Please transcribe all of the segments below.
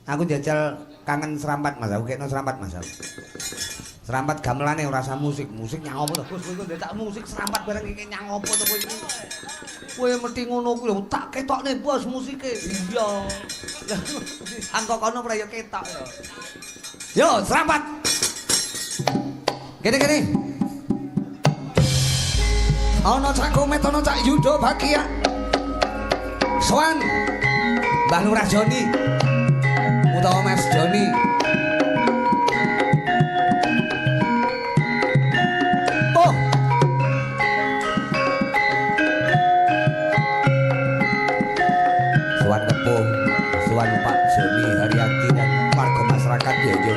Aku jajal kangen serampat Mas. Aku kekno serampat Mas. Serampat gamelane ora usah musik. Musik nyang opo to? Gus kowe tak musik serampat bareng iki nyang opo to kowe iki? Kowe mesti ngono kuwi tak ketokne bos musike. Iya. Angko kono ora ya ketok ya. Yo serampat. Gini. Ana cak komet ana cak Yuda Bagia. Soan Mbah Lurah Joni utawa Mas Joni. Oh. Soan Tepung, Soan Pak Joni Haryanti dan warga masyarakat ya yo.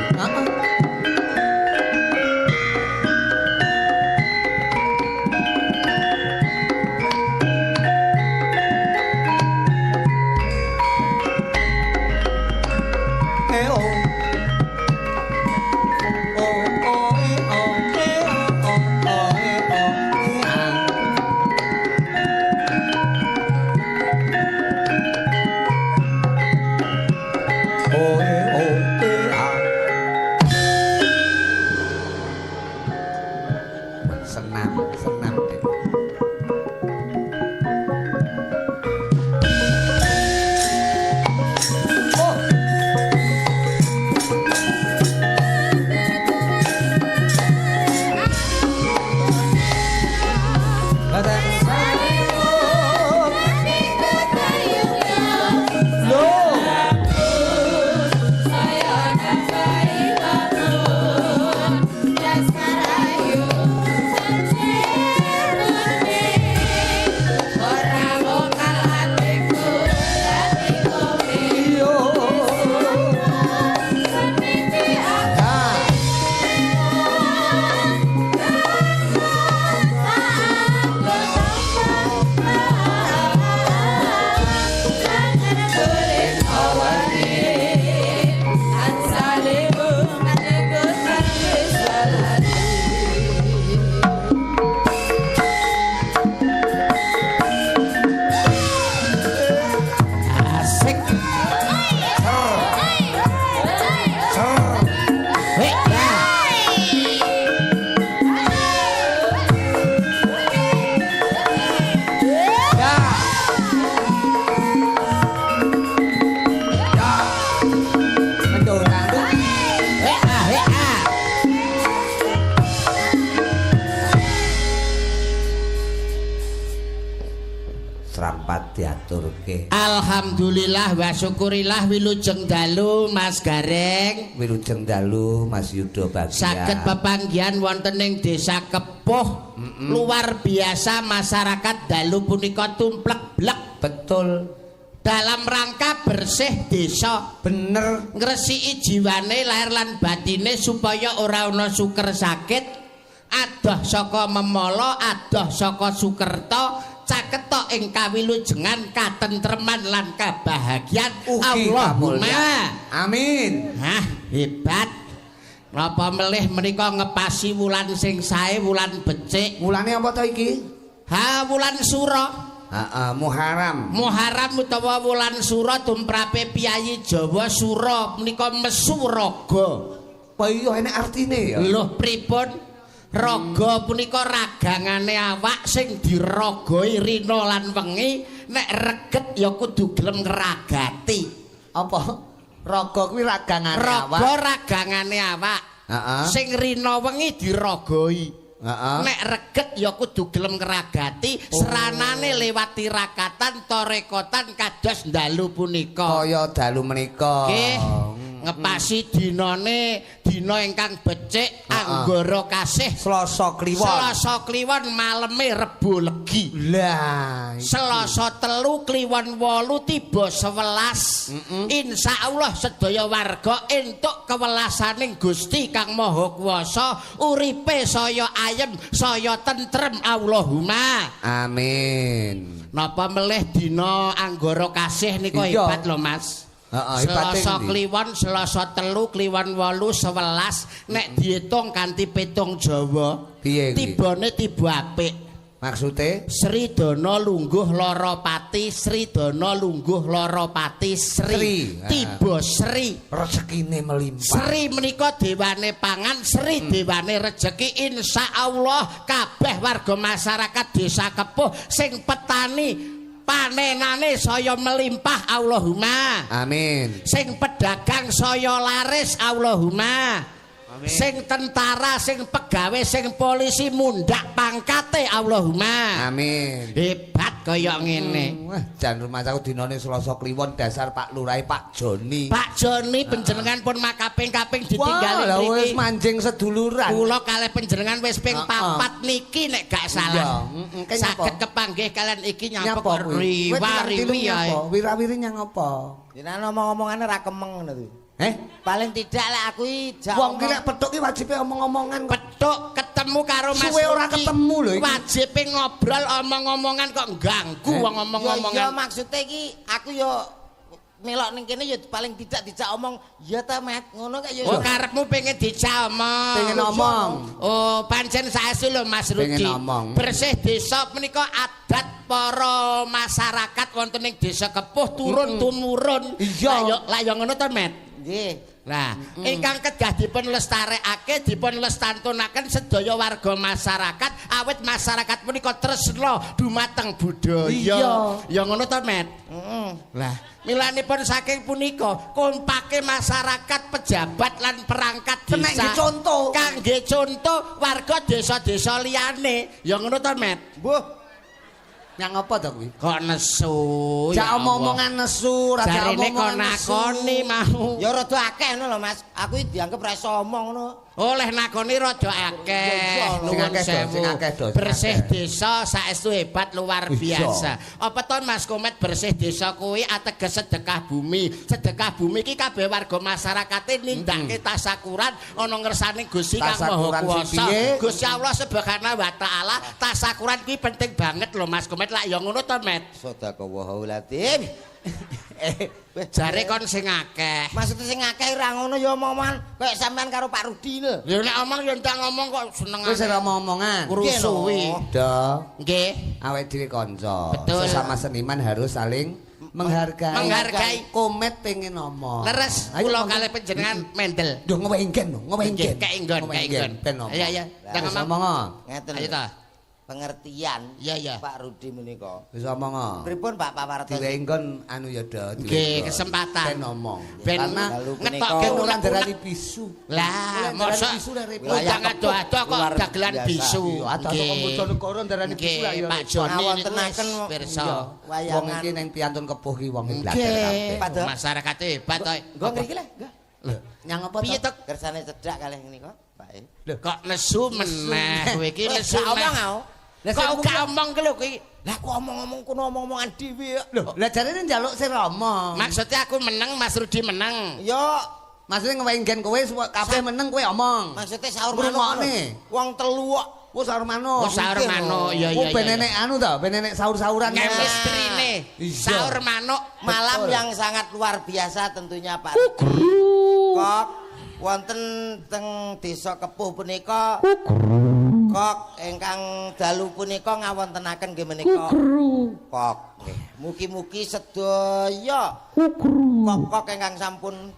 Alhamdulillah wa syukurillah wilujeng dalu Mas Gareng. Wilujeng dalu Mas Yuda Bagia. Saged pepanggihan wonten ing Desa Kepuh. Luar biasa masyarakat dalu punika tumplek-blek. Betul. Dalam rangka bersih desa. Bener. Ngresiki jiwane lahir lan batine supaya ora ana suker sakit. Adoh saka memala, adoh saka sukerta. Caketok ing kawilujengan katentreman lan kabahagiaan Allahumma amin. Hah, hebat. Napa melih menika ngepasi wulan sing sae, wulan becik. Wulane apa to iki? Ha, wulan Sura. Heeh, Muharram. Muharram utawa wulan Sura tumrape piyayi Jawa Sura menika mesuraga. Apa iya enek artine ya? Lho pripun? Raga punika ragangane awak sing diragoi rina lan wengi, nek reget ya kudu gelem ngragati. Apa? Raga kuwi ragangane awak. Raga ragangane awak. Heeh. Sing rina wengi diragoi. Heeh. Nek reget ya kudu gelem ngragati, seranane lewat tirakatan tarekotan kados dalu punika. Kaya dalu menika. Nggih. Ngepasi dinane dina ingkang becik anggara kasih Selasa Kliwon. Selasa Kliwon maleme Rebo Legi. Lah, Selasa telu Kliwon 8 tiba 11. Insyaallah sedaya warga entuk kewelasaning Gusti Kang Maha Kuwasa, uripe saya ayem, saya tentrem Allahumma. Amin. Napa melih dina anggara kasih nika hebat lho Mas. Selasa Kliwon, Selasa telu, Kliwon 8, 11 nek diitung kanthi petung Jawa. Piye iki? Tibane tiba apik. Maksude Sridana lungguh lara pati, Sridana lungguh lara pati, Sri. Tiba Sri. Rezekine melimpah. Sri menika dewane pangan, Sri dewane rejeki. Insyaallah kabeh warga masyarakat Desa Kepuh sing petani panenane saya melimpah Allahumma. Amin. Sing pedagang saya laris Allahumma. Amin. Sing tentara, sing pegawe, sing polisi mundak pangkate Allahumma. Amin. Hebat kaya ngene. Wah, jan rumah aku dinane Selasa Kliwon dasar Pak Lurah Pak Joni. Pak Joni panjenengan pun makaping-kaping ditinggali wah, mriki. wis manjing seduluran. Kula kalih panjenengan wis ping 4 niki nek gak salah. Saged kepanggih kalian iki nyapa riwariwi ae. Wirawiri nyang apa? Jenengan omong-omongane ra kemeng ngono kuwi. Paling tidak lek aku iki wong ki lek petuk ki wajibe omong-omongan. Petuk ketemu karo Mas Suwe ora ketemu lho iki. Wajibe ngobrol omong-omongan kok ganggu wong omong-omongan. Ya maksude iki aku yo melok ning kene ya paling tidak dijak omong ya ta Mat ngono kaya ya. Oh karepmu pengen dijak omong. Pengen omong. Oh pancen saestu lho Mas Rudi. Bersih desa menika adat para masyarakat wonten ing Desa Kepuh turun tumurun. Iya. Lah ya ngono ta Mat. Nggih. Lah, ingkang kedah dipun lestarekake, dipun lestantunaken sedaya warga masyarakat, awit masyarakat punika tresna dumateng budaya. Iya. Ya ngono to, Met? Lah, milanipun saking punika kompake masyarakat, pejabat lan perangkat desa. Kangge contoh. Kangge contoh warga desa-desa liyane. Ya ngono to, Met? Mbuh. Yang apa to kuwi? Kok nesu? Jak omong-omongan nesu, ra jak jarine kok omongan nakoni mau. Ya rada akeh ngono lho Mas. Aku dianggep ra iso omong ngono. Oleh nakoni rada akeh. Sing akeh do. Bersih desa saestu hebat luar biasa. Apa to Mas Komet bersih desa kuwi ateges sedekah bumi. Sedekah bumi iki kabeh warga masyarakate nindakake tasakuran ana ngersane Gusti Kang Maha Kuwasa. Gusti Allah Subhanahu wa taala tasakuran kuwi penting banget lho Mas Komet. Lah ya ngono to Met. Sedekah latim. Jare kon sing akeh. Maksud sing akeh ra ngono ya omongan kaya sampean karo Pak Rudi lho. Ya nek omong ya entar ngomong kok seneng. Wis ora omong-omongan. Rusuhi. Do. Nggih. Awake dhewe kanca. Betul. Sesama seniman harus saling menghargai. Komet pengen ngomong. Leres kula kalih panjenengan mendel. Duh ngowe inggen, ngowe inggen. Kayak inggon. Ayo Ayo. Jangan ngomong. Ngeten. Ayo ta. Pengertian Iya. Pak Rudi menika. Wis omong. Pripun Pak Pawartos? Diwe inggon anu ya do. Nggih, kesempatan. Ben ngomong. Ben karena ngetokke ora ndarani bisu. Lah, mosok Layang ado-ado kok dagelan bisu. Ada kok bojonegoro ndarani bisu lah ya. Pak Joni ngawontenaken pirsa. Wong iki ning Piantun Kepuh ki wong belajar kabeh. Pak Do. Masyarakat hebat to. Nggo ngriki lah, nggo. Nyang apa Piye to? Kersane cedhak kalih menika, Pak. Kok nesu meneh kowe iki nesu. Omong aku. Kok gak omong ki lho kuwi. Lah aku omong-omong kuno omong-omongan dhewe. Lho, lah jarene njaluk sing omong. Maksudnya aku menang, Mas Rudi menang. Yo, maksudnya ngewenggen kowe kabeh meneng kowe omong. maksudnya sahur manuk. Wong telu kok. Oh sahur manuk. Oh sahur manuk. Iya iya. Oh ben enek anu ta, ben enek sahur-sahuran. Chemistry-ne. Sahur manuk Malam yang sangat luar biasa tentunya Pak. Kok wonten teng Desa Kepuh punika kok ingkang dalu punika ngawontenaken nggih menika kok nggih. Mugi-mugi sedaya kok ingkang sampun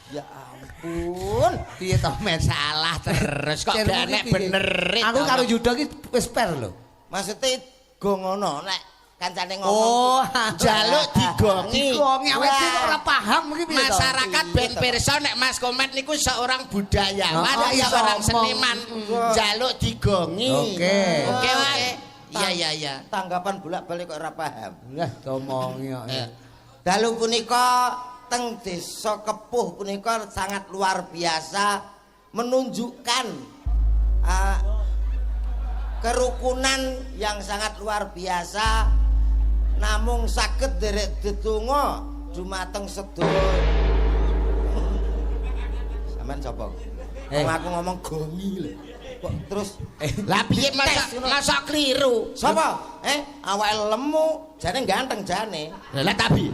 ya ampun Piye to Met? salah terus kok gak enek bener. Aku karo Yuda ki wis per lho. maksudnya go ngono nek kancane ngomong Oh, jaluk digongi. Digongi awake dhewe ora paham iki piye to? Masyarakat ben pirsa nek Mas Komet niku seorang budayawan, seorang seniman. Jaluk digongi. Oke. Oke. Iya. tanggapan bolak-balik kok ora paham. Lah omongi kok. Dalu punika teng Desa Kepuh punika sangat luar biasa menunjukkan kerukunan yang sangat luar biasa namung saged derek dedonga dumateng sedaya. Sampeyan sapa? Wong aku ngomong gongi lho. Kok terus Lah piye masa kliru? sapa? Awake lemu, jane ganteng jane. Lah tapi.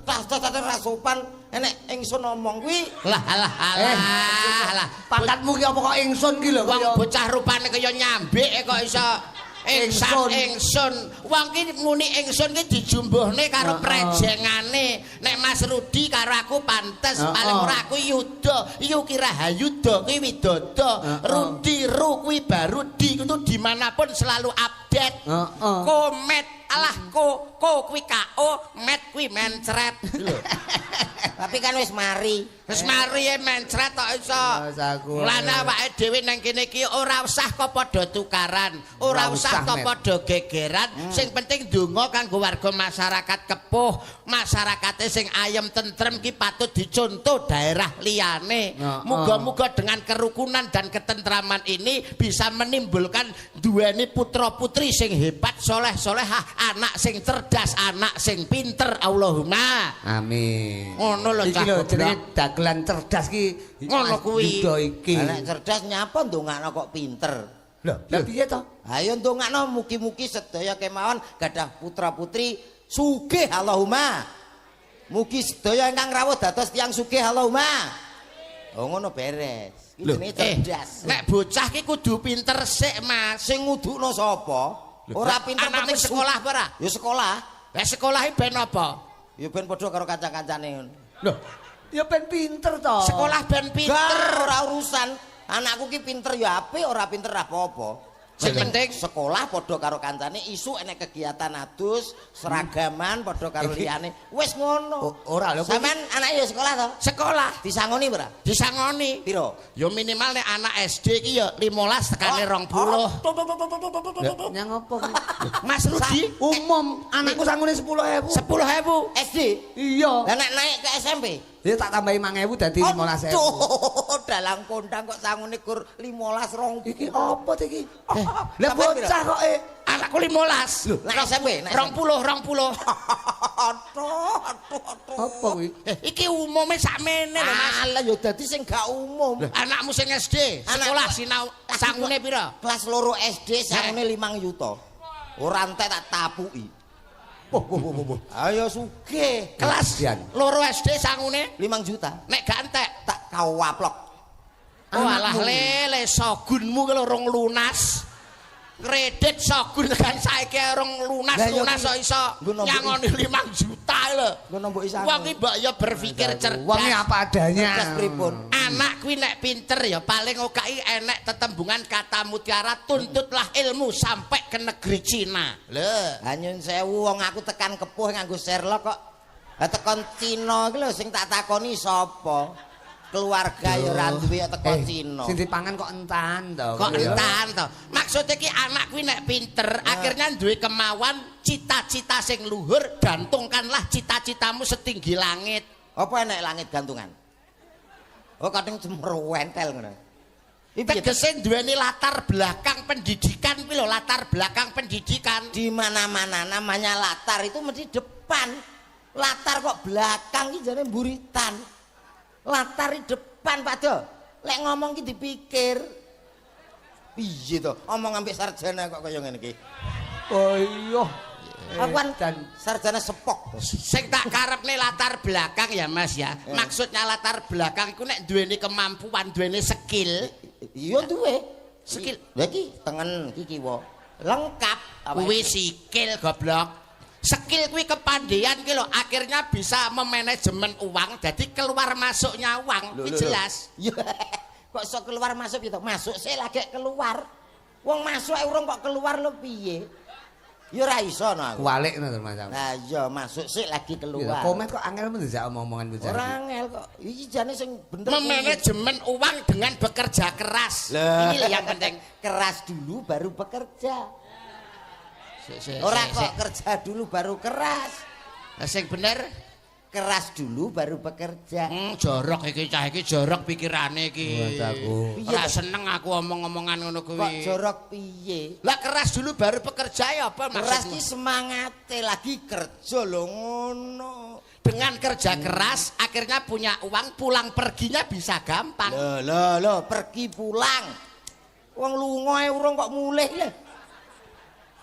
Tas-tas ra sopan enek ingsun ngomong kuwi. Lah. Pangkatmu ki apa kok ingsun ki lho Wong kaya. bocah rupane kaya nyambik kok iso ingsun. Wong ki muni ingsun ki dijumbuhne karo prejengane. Nek Mas Rudi karo aku pantes, paling ora aku Yuda. Yuki Rahayuda kuwi Widodo. Rudi Ru kuwi Barudi itu dimanapun selalu update. Komet alah ko kuwi KO, met kuwi mencret. Tapi kan wis mari. Wis mari mencret tok iso. Mulane awake dhewe nang kene iki ora usah kok padha tukaran, ora usah kok padha gegeran. Sing penting donga kanggo warga masyarakat kepuh, masyarakate sing ayem tentrem ki patut dicontoh daerah liyane. Muga-muga dengan kerukunan dan ketentraman ini bisa menimbulkan duweni putra-putri sing hebat, soleh-solehah, anak sing cerdas, anak sing pinter. Allahumma amin. Ngono lho iki lho jenenge dagelan cerdas ki ngono kuwi. Anak cerdas nyapa ndongakno kok pinter. Lho piye to? Ayo ndongakno mugi-mugi sedaya kemawon gadah putra-putri sugih Allahumma. Mugi sedaya ingkang rawuh dados tiyang sugih Allahumma. Oh ngono beres. Iki jenenge cerdas. Nek bocah ki kudu pinter sik, Mas. Sing ngudukno sapa? Ora pinter penting sekolah apa ora? Ya sekolah. Lah sekolah iki ben apa? Ya ben padha karo kanca-kancane ngono. Lho, ya ben pinter to. Sekolah ben pinter. Ora urusan. Anakku ki pinter ya apik, ora pinter apa-apa. Sing penting sekolah padha karo kancane, isuk enek kegiatan adus, seragaman padha karo liyane. Wis ngono. Ora lho. Sampeyan anake ya sekolah to? Sekolah. Disangoni ora? Disangoni. Piro? Ya minimal nek anak SD ki ya 15 tekane 20. Nyang apa kuwi? Mas Rudi Umum anakku sangune 10.000. 10.000 SD. Iya. Lah nek naik ke SMP? Ya tak tambahi 5.000 dadi 15.000. Aduh, dalang kondang kok sangune kur 15 Iki apa to iki? Lah bocah kok anakku 15. Lho, nek SMP, nek 20. Aduh. apa kuwi? Iki umume sakmene lho, Mas. Alah ya dadi sing gak umum. Anakmu sing SD, sekolah sinau sangune pira? Kelas loro SD sangune 5 yuta. Ora entek tak tapuki. Ayo sugih. Kelas loro SD sangune 5 juta. nek gak entek Tak kawaplok. oh alah lele sogunmu ki lorong lunas. Kredit sogun kan saiki rong lunas kok iso nyangoni 5 juta lho. Ngono mbok isa. Wong ki mbok ya berpikir cerdas. Wong apa adanya. Cerdas pripun? Anak kuwi nek pinter ya paling okai enek tetembungan kata mutiara tuntutlah ilmu sampai ke negeri Cina. Lho, Nyun sewu wong aku tekan kepuh nganggo Sherlock kok. Lah tekan Cina iki lho sing tak takoni sapa? Keluarga ya ora duwe teko Cina. Sing dipangan kok entan to. kok entan to. Maksudnya ki anak kuwi nek pinter akhirnya duwe kemauan cita-cita sing luhur, gantungkanlah cita-citamu setinggi langit. Apa enek langit gantungan? Oh kadang cemruwentel ngono. Tegese duweni latar belakang pendidikan kuwi lho, latar belakang pendidikan. Di mana-mana namanya latar itu mesti depan. Latar kok belakang iki jane mburitan. Latar di depan Pak Do. Lek ngomong ki dipikir. Piye to? Omong ambek sarjana kok kaya ngene iki. Oh iya. Aku kan sarjana sepok. Sing tak karepne latar belakang ya Mas ya. Maksudnya latar belakang iku nek duweni kemampuan, duweni skill. Iya duwe. Skill. Lha iki tengen iki kiwa. Lengkap. Kuwi skill goblok. Skill kuwi kepandaian ki lho akhirnya bisa memanajemen uang jadi keluar masuknya uang. Iki jelas. Ya kok iso keluar masuk gitu. Masuk sik lagi keluar. Wong masuk urung kok keluar lho piye? Ya ora iso no aku. Kualik ngono to Mas. Nah iya masuk sik lagi keluar. Komet kok angel menjak omong-omongan bocah. Ora angel kok. Iki jane sing bener. Memanajemen uang dengan bekerja keras. Lah. Ini yang penting. Keras dulu baru bekerja. Ora kok kerja dulu baru keras. Sing bener Keras dulu baru bekerja. Jorok iki cah iki jorok pikirane iki. Ora seneng aku omong-omongan ngono kuwi. Kok jorok piye? Lah keras dulu baru bekerja ya apa maksudnya? Keras ki semangate lagi kerja lho ngono. Dengan kerja keras akhirnya punya uang, pulang perginya bisa gampang. Loh, pergi pulang. Wong lunga urung kok mulih lho.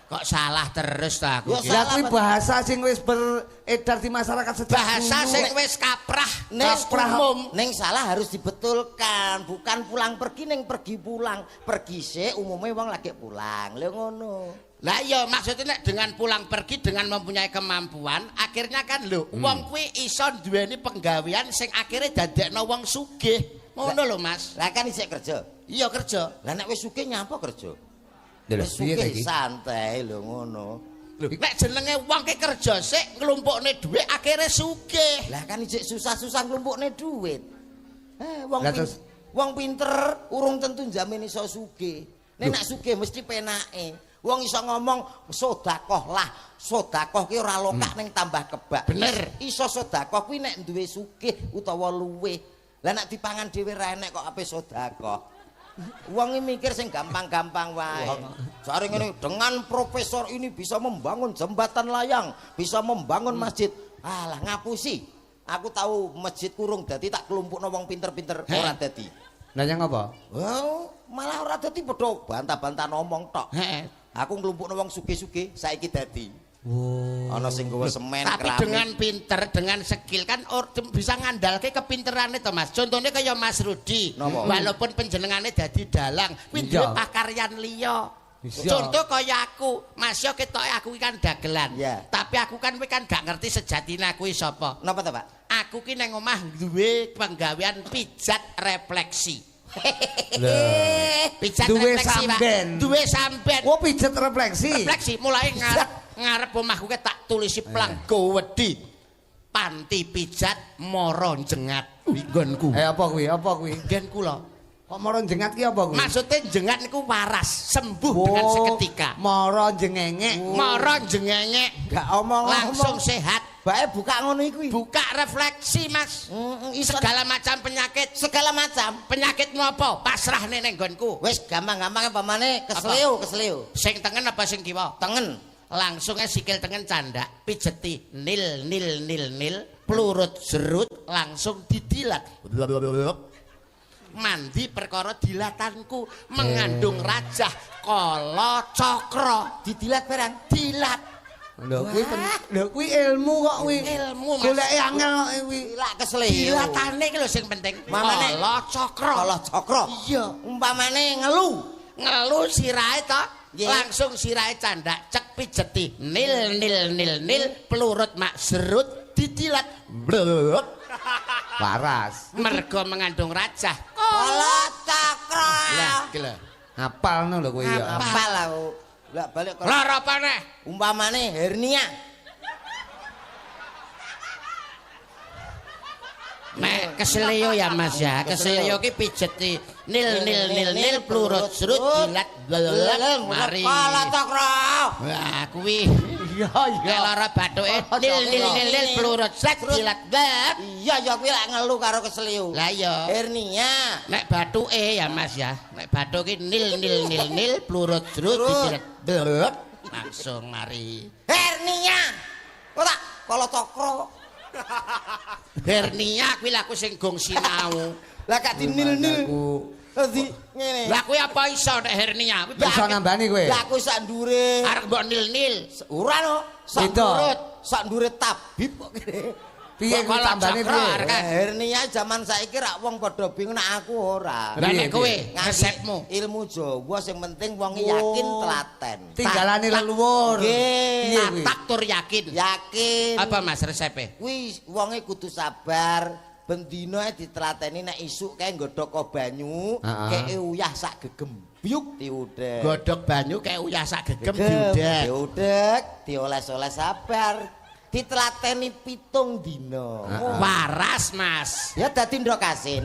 Kok salah terus ta aku. Ya kuwi bahasa sing wis beredar di masyarakat sejak bahasa sing wis kaprah umum. Ning salah harus dibetulkan, bukan pulang pergi ning pergi pulang. Pergi sik umume wong lagi pulang. Lho ngono. Lah iya maksudnya nek dengan pulang pergi dengan mempunyai kemampuan akhirnya kan lho wong kuwi iso duweni penggawean sing akhirnya dadekno wong sugih. Ngono lho Mas. Lah kan isih kerja. Iya kerja. Lah nek wis sugih nyapa kerja? Lho Wis piye ta sugih iki? santai lho ngono. Nek jenenge wong ki kerja sik nglumpukne dhuwit akhirnya sugih. Lah kan isih susah-susah nglumpukne dhuwit. Wong Lah terus wong pinter urung tentu njamin iso sugih. Nek nak sugih mesti penake. Wong iso ngomong sedekah lah. Sedekah ki ora lokak ning tambah kebak. Bener. Iso sedekah kuwi nek duwe sugih utawa luwih. Lah nek dipangan dhewe ra enek kok ape sedekah. Wong iki mikir sing gampang-gampang wae. Jare ngene dengan profesor ini bisa membangun jembatan layang, bisa membangun masjid. Alah ngapusi. Aku tahu masjid kurung dadi tak kelompokno wong pinter-pinter ora dadi. Nanya apa? Wow, malah ora dadi padha bantah-bantah ngomong tok. Heeh. Aku nglumpukno wong sugih-sugih saiki dadi. Ana sing nggawa semen Tapi keramik. dengan pinter, dengan skill kan bisa ngandalke kepinterane to Mas. Contohnya kaya Mas Rudi. Napa? Walaupun panjenengane dadi dalang, kuwi Iya. duwe pakaryan liya. Iya. Contoh kaya aku, Mas yo ketoke aku iki kan dagelan. Iya. Tapi aku kan kuwi kan gak ngerti sejatine aku iki sapa. Napa to, Pak? Aku ki nang omah duwe penggawean pijat refleksi. Pijat Duwe refleksi, Pak. samben. Duwe samben. Oh pijet refleksi. Refleksi mulai ngarep omahku ke tak tulisi plang gowedi panti pijat moro jengat nggonku. Apa kuwi? Apa kuwi? Nggen kula. Kok moro jengat ki apa kuwi? Maksudnya jengat niku waras, sembuh dengan seketika. Moro jengengek. Moro jengengek Gak omong-omong. langsung sehat. Bae buka ngono iku. Buka refleksi, Mas. Segala macam penyakit, Segala macam. penyakitmu apa? Pasrah ning nggonku. Wis gampang-gampang pamane kesleo. Sing tengen apa sing kiwa? Tengen. Langsung sikil tengen candak pijeti nil nil nil nil plurut serut langsung didilat mandi perkara dilatanku mengandung rajah kala cakra Didilat barang. dilat Lho kuwi ilmu kok kuwi. ilmu Mas Goleki angel kok kuwi. Lak kesleo. dilatane iki lho sing penting Mamane- kala cakra Kala cakra. iya Umpamane ngelu. ngelu sirahe to Nggih. langsung sirahe candak cek pijeti nil nil nil nil plurut mak serut didilat Waras. mergo mengandung rajah Kala cakra. lah gila Ngapalno lho kuwi ya. Apal aku. Lah balik ke lara apa neh umpamane hernia. nek keselio ya Mas ya keselio ki pijeti nil nil nil nil plurut serut dilat mari Kala cakra. wah kuwi Iya nek lara bathuke nil nil nil nil plurut serut dilat Iya ya kuwi lak ngelu karo kesleo. lah iya Hernia. nek bathuke ya Mas ya nek bathu ki nil nil nil nil plurut serut didilat langsung mari Hernia. Kok tak kala cakra. hernia kuwi lha aku sing gong sinau Lah gak dinil-nil. Dadi ngene. lha kuwi apa iso nek hernia kuwi Bisa nambani kowe. Lah aku sak ndure. arep mbok nil-nil Ora no. Sak Beda. ndurut, sak ndure tabib kok kene. Piye kuwi tambane piye? Kan. Hernia zaman saiki rak wong padha bingung nek aku ora. Lah nek Piye, kowe piye? resepmu Ilmu Jawa sing penting wong yakin telaten. Tinggalane leluhur. Nggih. Piye kuwi? tak tur yakin. Yakin. Apa Mas resepe? Kuwi wonge kudu sabar. Bendina ditelateni nek isuk kae nggodhok banyu, keke uyah sak gegem. Biuk diudek. Godhog banyu kayak uyah sak gegem Gegem, diudek. diudek, dioles-oles sabar. Ditelateni 7 dina. Waras Mas. Ya dadi ndok kasin.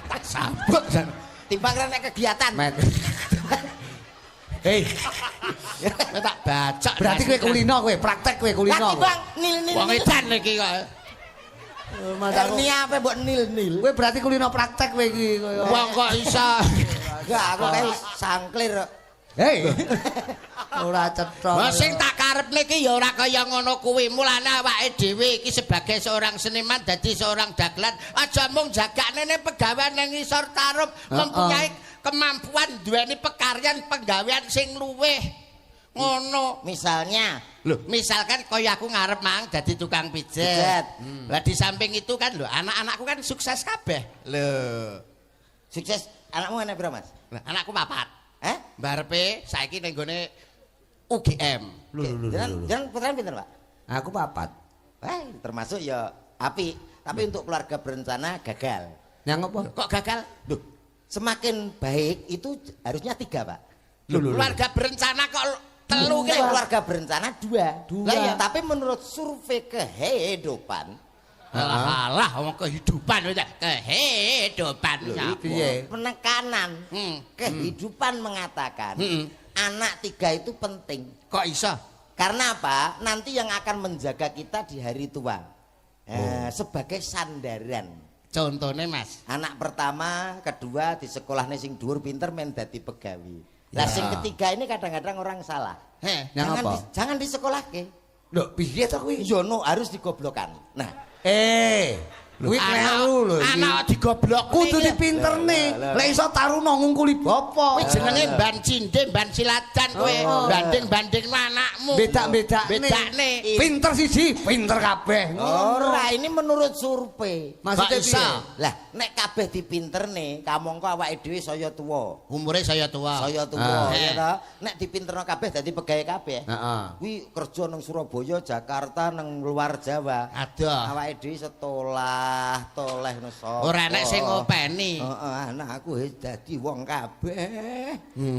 Tak sambut. Timbang nek kegiatan. Met. Hei, Kowe tak bacok. berarti kowe kulino kowe, praktek kowe kulino. Lah timbang nil-nil. Wong edan iki kok. Hernia apa mbok nil-nil. Kowe berarti kulino praktek kowe iki kaya. Wong kok iso. Enggak, aku kae sangklir. Hei. Ora cetha. Lah sing tak karepne iki ya ora kaya ngono kuwi. Mulane awake dhewe iki sebagai seorang seniman dadi seorang dagelan aja mung jagakne ning pegawean ning ngisor tarup mempunyai kemampuan duweni pekaryan penggawean sing luwih. Ngono. Misalnya, Loh, misalkan kaya aku ngarep mang dadi tukang Pijet. pijet. Lah di samping itu kan lho, anak-anakku kan sukses kabeh. Lho. sukses anakmu enak berapa, Mas? Anakku papat. Barepe saiki ning gone UGM. Jangan puteran pinten, Pak? Aku 4. Termasuk ya apik, tapi untuk keluarga berencana gagal. Yang apa? Kok gagal? Duh, semakin baik itu harusnya 3, Pak. Keluarga berencana kok telu Nek ki. keluarga berencana 2. Dua. Lah ya, tapi menurut survei kehidupan Alah, wong kehidupan kehidupan piye? penekanan kehidupan mengatakan anak 3 itu penting. Kok iso? Karena apa? Nanti yang akan menjaga kita di hari tua. Sebagai sandaran. Contone, Mas. Anak pertama, kedua di sekolahnya sing dhuwur pinter men dadi pegawi. Lah sing ketiga ini kadang-kadang orang salah. Yang apa? Jangan di sekolah ke. Lho, piye to kuwi? Yo no harus digoblokan. Nah, Kuwi kleru lho iki. Anak digoblok. Kudu dipinterne. Lek iso taruna ngungkuli bapa. Kuwi jenenge mban cinde, mban siladan kowe. Banding-banding anakmu. Bedakne. Pinter siji, pinter kabeh. ora ini menurut survei. Maksudnya Kok iso? piye? Lah, nek kabeh dipinterne, kamangka awake dhewe saya tuwa. Umure saya tua. Saya tuwa, ya ta? Nek dipinterno kabeh dadi pegawai kabeh. Heeh. Kuwi kerja nang Surabaya, Jakarta, nang luar Jawa. Adoh. Awake dhewe setolah, toleh no sapa. Ora enek sing ngopeni. Heeh, anak aku wis dadi wong kabeh.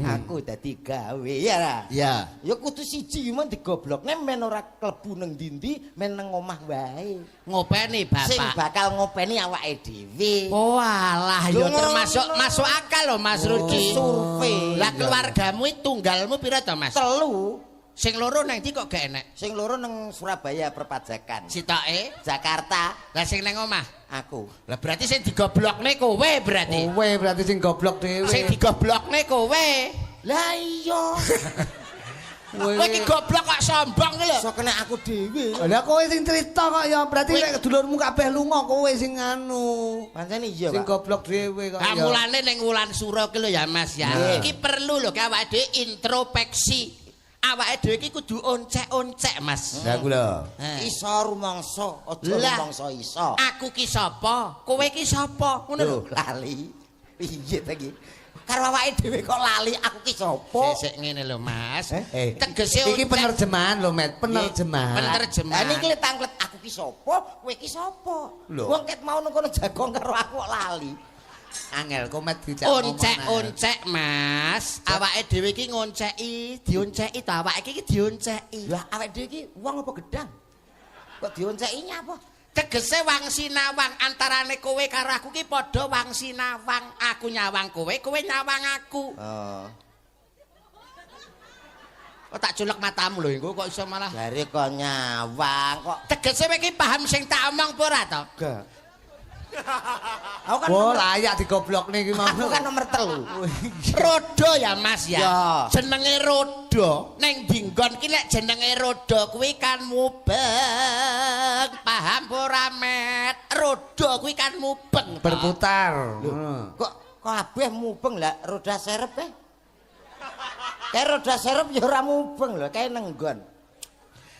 Aku dadi gawe ya ra. Ya. Ya kudu siji men digoblokne men ora klebu nang ndi-ndi, men nang omah wae. Ngopeni Sing bapak. bakal ngopeni awake dhewe. Oh alah, ya Lho, termasuk ngono. masuk akal loh Mas Rudi. Survei. Lah keluargamu itu tunggalmu pira to Mas? 3. Sing loro nang ndi kok gak enek? Sing loro nang Surabaya perpajakan. Sitoke. Jakarta Lah sing nang omah. aku. Lah berarti sing digoblokne kowe berarti. Kowe berarti sing goblok dhewe. Sing digoblokne kowe. Lah iya. Kowe iki goblok kok sombong ki lho. Iso kena aku dhewe. Lah kowe sing cerita kok ya berarti nek dulurmu kabeh lunga kowe sing anu. Pancen iya, Sing Pak. goblok dhewe kok ya. Mulane ning wulan sura ki lho ya Mas ya. Iki perlu lho ki awake dhewe introspeksi. Awake dhewe iki kudu oncek-oncek Mas. Lah ku lho. Iso rumangsa, aja Lah. rumangsa iso. Aku ki sapa? Kowe ki sapa? Ngono lho. Lho, lali. Piye ta iki? Karo awake dhewe kok lali aku ki sapa? Sik ngene lho Mas. Tegese Tegese iki penerjemahan lho, Met. Penerjemahan. Lah penerjemahan. niki tanglet aku ki sapa? Kowe ki sapa? Lho. Wong ket mau nang kono jagong karo aku kok lali. Angel komet dijak Oncek-oncek Mas. Awake dhewe iki ngonceki, dionceki ta awake iki dionceki. Lah awake dhewe iki wong apa gedang? Kok dionceki nyapa? Tegese wang sinawang antarane kowe karo aku ki padha wang sinawang. Aku nyawang kowe, kowe nyawang aku. Oh. Kok tak culek matamu lho engko kok iso malah. Jare kok nyawang kok Tegese kowe iki paham sing tak omong apa ora to? gak. Aku kan Oh, layak digoblokne iki mau. aku kan nomor 3. Rodo ya Mas ya. Ya. Jenenge rodo. Ning dinggon ki nek jenenge rodo kuwi kan mubeng. Paham ora Met? Rodo kuwi kan mubeng. toh. Berputar. Kok kabeh mubeng lah roda serep kayak roda serep ya ora mubeng lho kayak nenggon.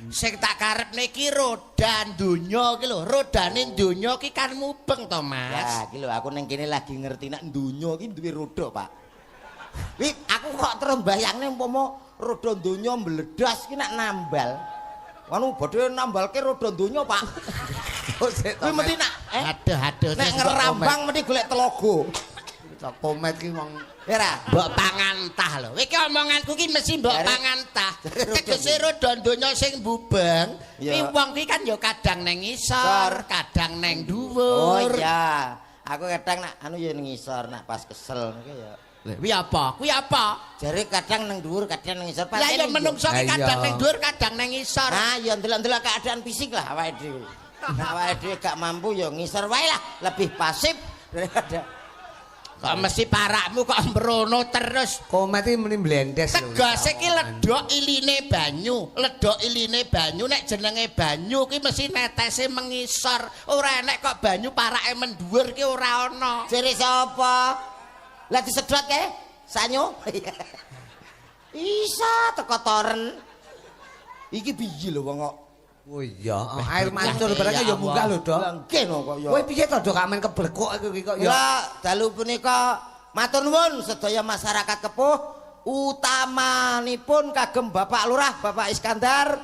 Sing tak karepne iki roda donya ki lho, rodane donya ki kan mubeng to, Mas. Ya iki lho aku ning kene lagi ngerti nek donya iki duwe roda, Pak. Wi aku kok terus mbayangne umpama roda donya mbledas ki nek nambal. Anu badhe nambalke roda donya, Pak. Kuwi mesti nak Aduh. nek ngerambang mesti golek telogo. Komet ki wong Ya ra? Mbok pangantah lho. Iki omonganku ki mesti mbok Jare- pangantah. jare Tegese roda donya sing bubeng, Ya. ki wong ki kan ya kadang neng Sor. ngisor, kadang neng Oh dhuwur. iya. Aku kadang nak anu ya ning ngisor nak pas kesel ngono ya. Kuwi apa? Kuwi apa? Jare kadang nang dhuwur, kadang nang ngisor. Lah ya menungso ki Lah kadang iya. neng dhuwur, kadang neng ngisor. Nah, ya ndelok-ndelok keadaan fisik lah awake dhewe. Nek awake dhewe gak mampu ya ngisor wae lah, lebih pasif daripada Kok mesti parakmu kok mbrono terus. komet iki muni blendes lho. Tegese ki ledok iline banyu. Ledok iline banyu nek jenenge banyu ki mesti netese mengisor. Ora enek kok banyu parake mendhuwur ki ora ana. jere sapa? Lah disedot kae? Sanyo? Isa teko toren. Iki piye lho wong kok Oh iya, air mancur barangnya ya munggah lho, Dok. Langke no kok ya. Kowe piye to, Dok, kamen keblekok iki kok ya. Ya, dalu punika matur nuwun sedaya masyarakat Kepuh utamanipun kagem Bapak Lurah, Bapak Iskandar.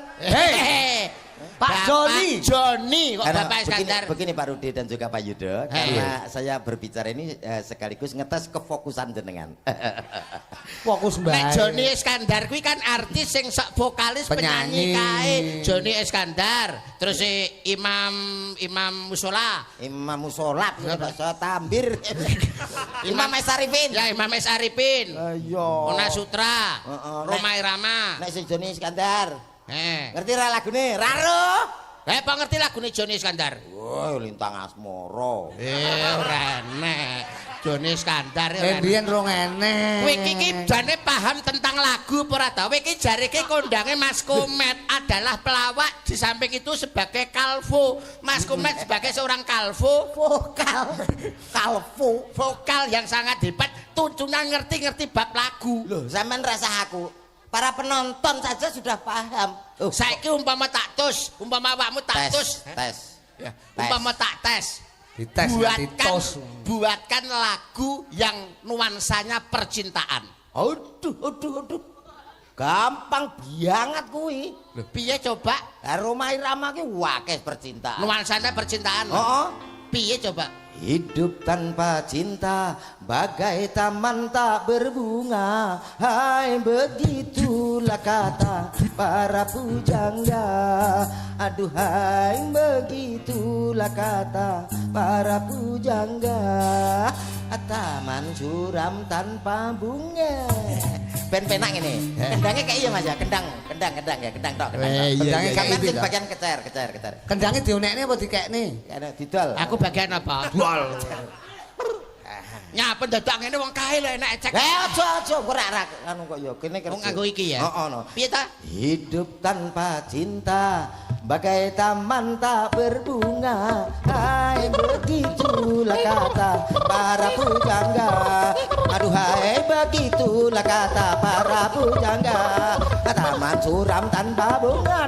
Pak Joni kok Bapak Iskandar. Begini Pak Rudi dan juga Pak Yudo, karena saya berbicara ini sekaligus ngetes kefokusan jenengan. Fokus Nek bae. Joni Iskandar kuwi kan artis sing sok vokalis penyanyi kae. Joni Iskandar, terus si Imam Musola. Imam Musola, bahasa Tambir. Imam S. Arifin. Ya Imam S. Arifin. Iya. Mona Sutra. Roma Irama. Nek si Joni Iskandar. Ngerti Ngerti ra lagune? Raro. apa ngerti lagune Joni Iskandar? Woi, Lintang Asmara. Ora enek. Joni Iskandar ora enek. Mbiyen rong enek. Kowe iki jane paham tentang lagu apa ora ta? Kowe iki jare iki kondange Mas Komet adalah pelawak, di samping itu sebagai kalvo. Mas Komet sebagai seorang kalvo, vokal yang sangat hebat, tuntunan ngerti-ngerti bab lagu. Loh, sampean rasa aku. Para penonton saja sudah paham. Saiki umpama tak tus, umpama awakmu tak tus, tes. ya, umpama tak tes. Dites nganti tos. Buatkan lagu yang nuansanya percintaan. Aduh. Gampang banget kuwi. Lho, piye coba? Roma Irama ki wakeh percintaan. Nuansanya percintaan. Heeh. Piye coba? Hidup tanpa cinta bagai taman tak berbunga. Hai, begitulah kata para pujangga. Aduhai, begitulah kata para pujangga. Taman suram tanpa bunga. Ben penak ini. Kendangnya kayak iya Mas ya, kendang tok. Kendangnya kayak Sampeyan itu, sing toh. bagian kecer. Kendangnya dionekne apa dikekne? Ada didol. Aku bagian apa? Dual. Ya pendadak ngene wong kae lho enak ecek. Aja ora anu kok ya kene Wong nganggo iki ya. Heeh no. Piye ta? Hidup tanpa cinta bagai taman tak berbunga. Hai, begitulah kata para pujangga. Aduhai, begitulah kata para pujangga. Taman suram tanpa bunga.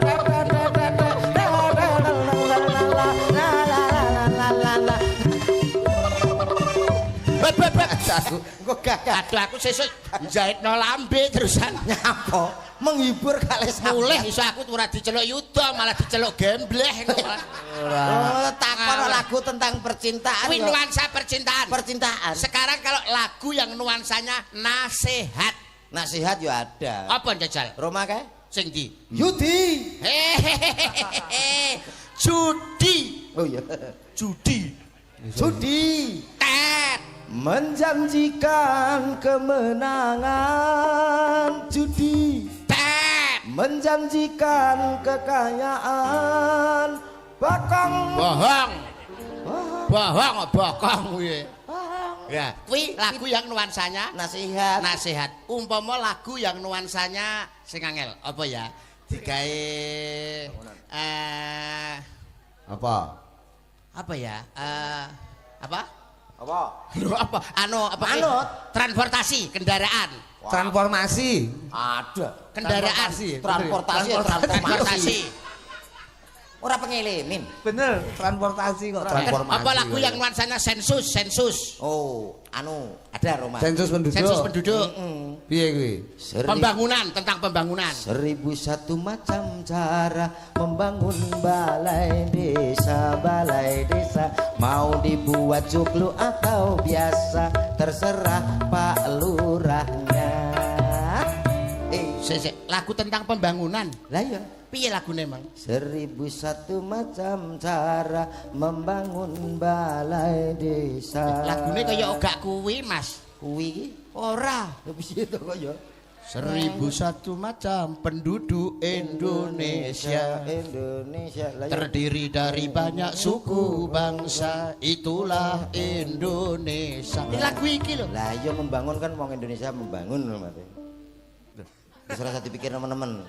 Kok gagah. Aduh aku sesuk jahitno lambe terusan. Nyapa? Menghibur kali Mulih iso aku ora diceluk yuda malah diceluk gembleh. Oh, takon lagu tentang percintaan. Kuwi nuansa percintaan. Percintaan. Sekarang kalau lagu yang nuansanya nasihat. Nasihat yo ada. Apa njajal? Roma kae? Sing ndi? Yudi. Hehehe. Judi. Oh iya. Judi. Tet. Menjanjikan kemenangan. Judi. Tet. Menjanjikan kekayaan. Bokong. Bokong kuwi. Ya, kuwi lagu yang nuansanya Nasihat. Umpama lagu yang nuansanya sing angel, apa ya? Digawe apa ya? Apa? Lho apa? Apa? Transportasi, kendaraan. Wow. Transformasi. Ada. Kendaraan. Transportasi. Ora pengelemin. Bener, transportasi kok. Apa lagu yang nuansanya sensus? Oh, ada Roma. Sensus penduduk. Piye kuwi? Pembangunan, tentang pembangunan. 1001 macam cara membangun balai desa. Mau dibuat joglo atau biasa, terserah Pak Lurahnya. Lagu tentang pembangunan. Lah iya. Piye lagune, Mang? 1001 macam cara membangun balai desa. Lagune kaya ogak kuwi, Mas. Kuwi iki ora. piye to kaya 1001 macam penduduk Indonesia. Terdiri dari banyak suku bangsa, itulah Indonesia. Ini lagu iki lho. Lah iya membangun kan wong Indonesia membangun lho, Mas. Wis ora usah dipikir teman-teman.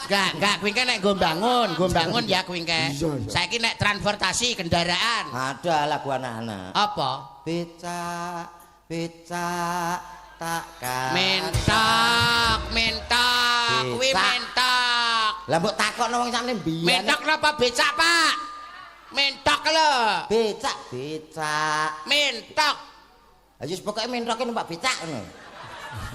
Enggak, kuwi nek nggo bangun ya kuwi engke. Saiki nek transportasi kendaraan. Ada lagu anak-anak. Apa? Becak takkan. Mentok. Kuwi mentok. Lah mbok takokno wong sakne mbiyen. Mentok napa becak, Pak? Mentok lho. Becak. Mentok. Ha wis pokoke menroke numpak becak ngono.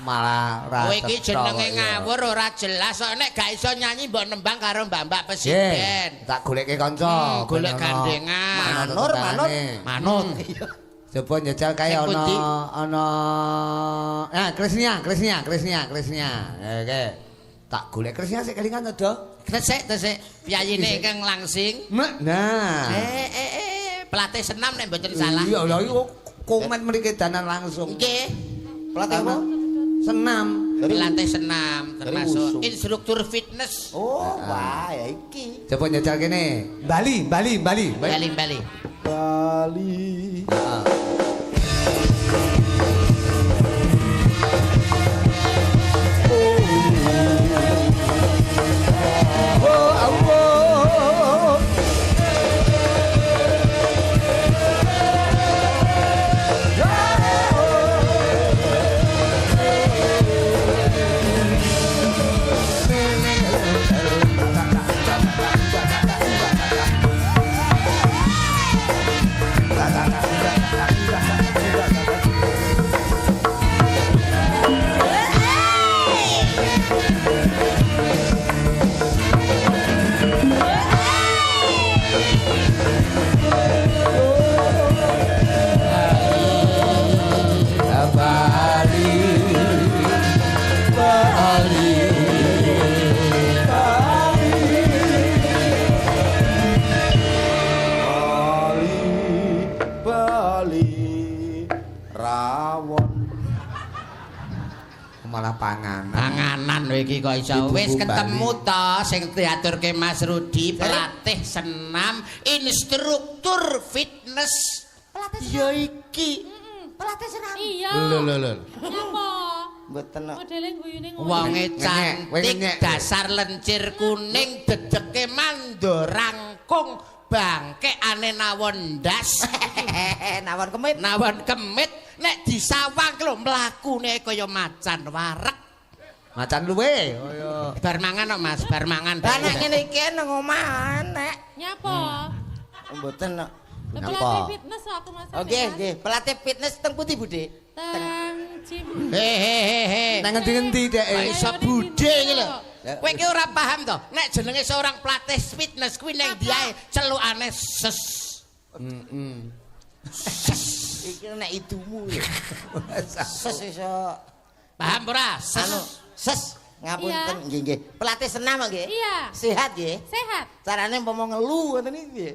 Malah ra. Kowe iki jenenge ngawur ora jelas kok nek gak iso nyanyi mbok nembang karo Mbak Presiden. Tak goleke kanca. Golek gandengan. Manut. Coba njajal kae Sing pundi? ana Krisnia. Oke. Tak golek Krisnia sik kelingan to, Do. Tesik piyayine ingkang langsing. Nah. Pelatih senam nek mboten salah. Iya lha iku komen mriki danan langsung. Nggih. Pelatih apa? Senam. Pelatih senam termasuk wushu. instruktur fitness. Oh, wah ya iki. Coba njajal kene. Bali. Bali. Bali. Heeh. Malah Panganan iki kok iso. Wis ketemu to sing diaturke Mas Rudi, pelatih senam, instruktur fitness. Ya iki. Pelatih senam. Iya. Lho. Nyapa? Mboten. Modele guyune ngono. Wonge Ngenyek. cantik, dasar lencir kuning, dedeke mandorangkung, bangkekane nawon ndas. Nawon kemit. Nawon kemit nek disawang lho mlakune kaya macan wareg. Macan luwe. Kaya Bar mangan kok Mas, bar mangan. Lah nek ngene iki nang omah nek. Nyapa? Mboten. Pelatih fitness aku Mas. Nggih. Pelatih fitness teng pundi, Bude? Teng gym. Hehehe. nang ngendi-ngendi dek. Kok iso budhe iki lho. Kowe iki ora paham to, nek jenenge seorang pelatih fitness kuwi ning diae celukane ses. Iki nek idumu lho. Ses iso Paham ora? Ses. anu ses ngapunten nggih. Pelatih senam nggih. Iya. Sehat nggih. Sehat. Carane umpama ngelu ngoten iki piye?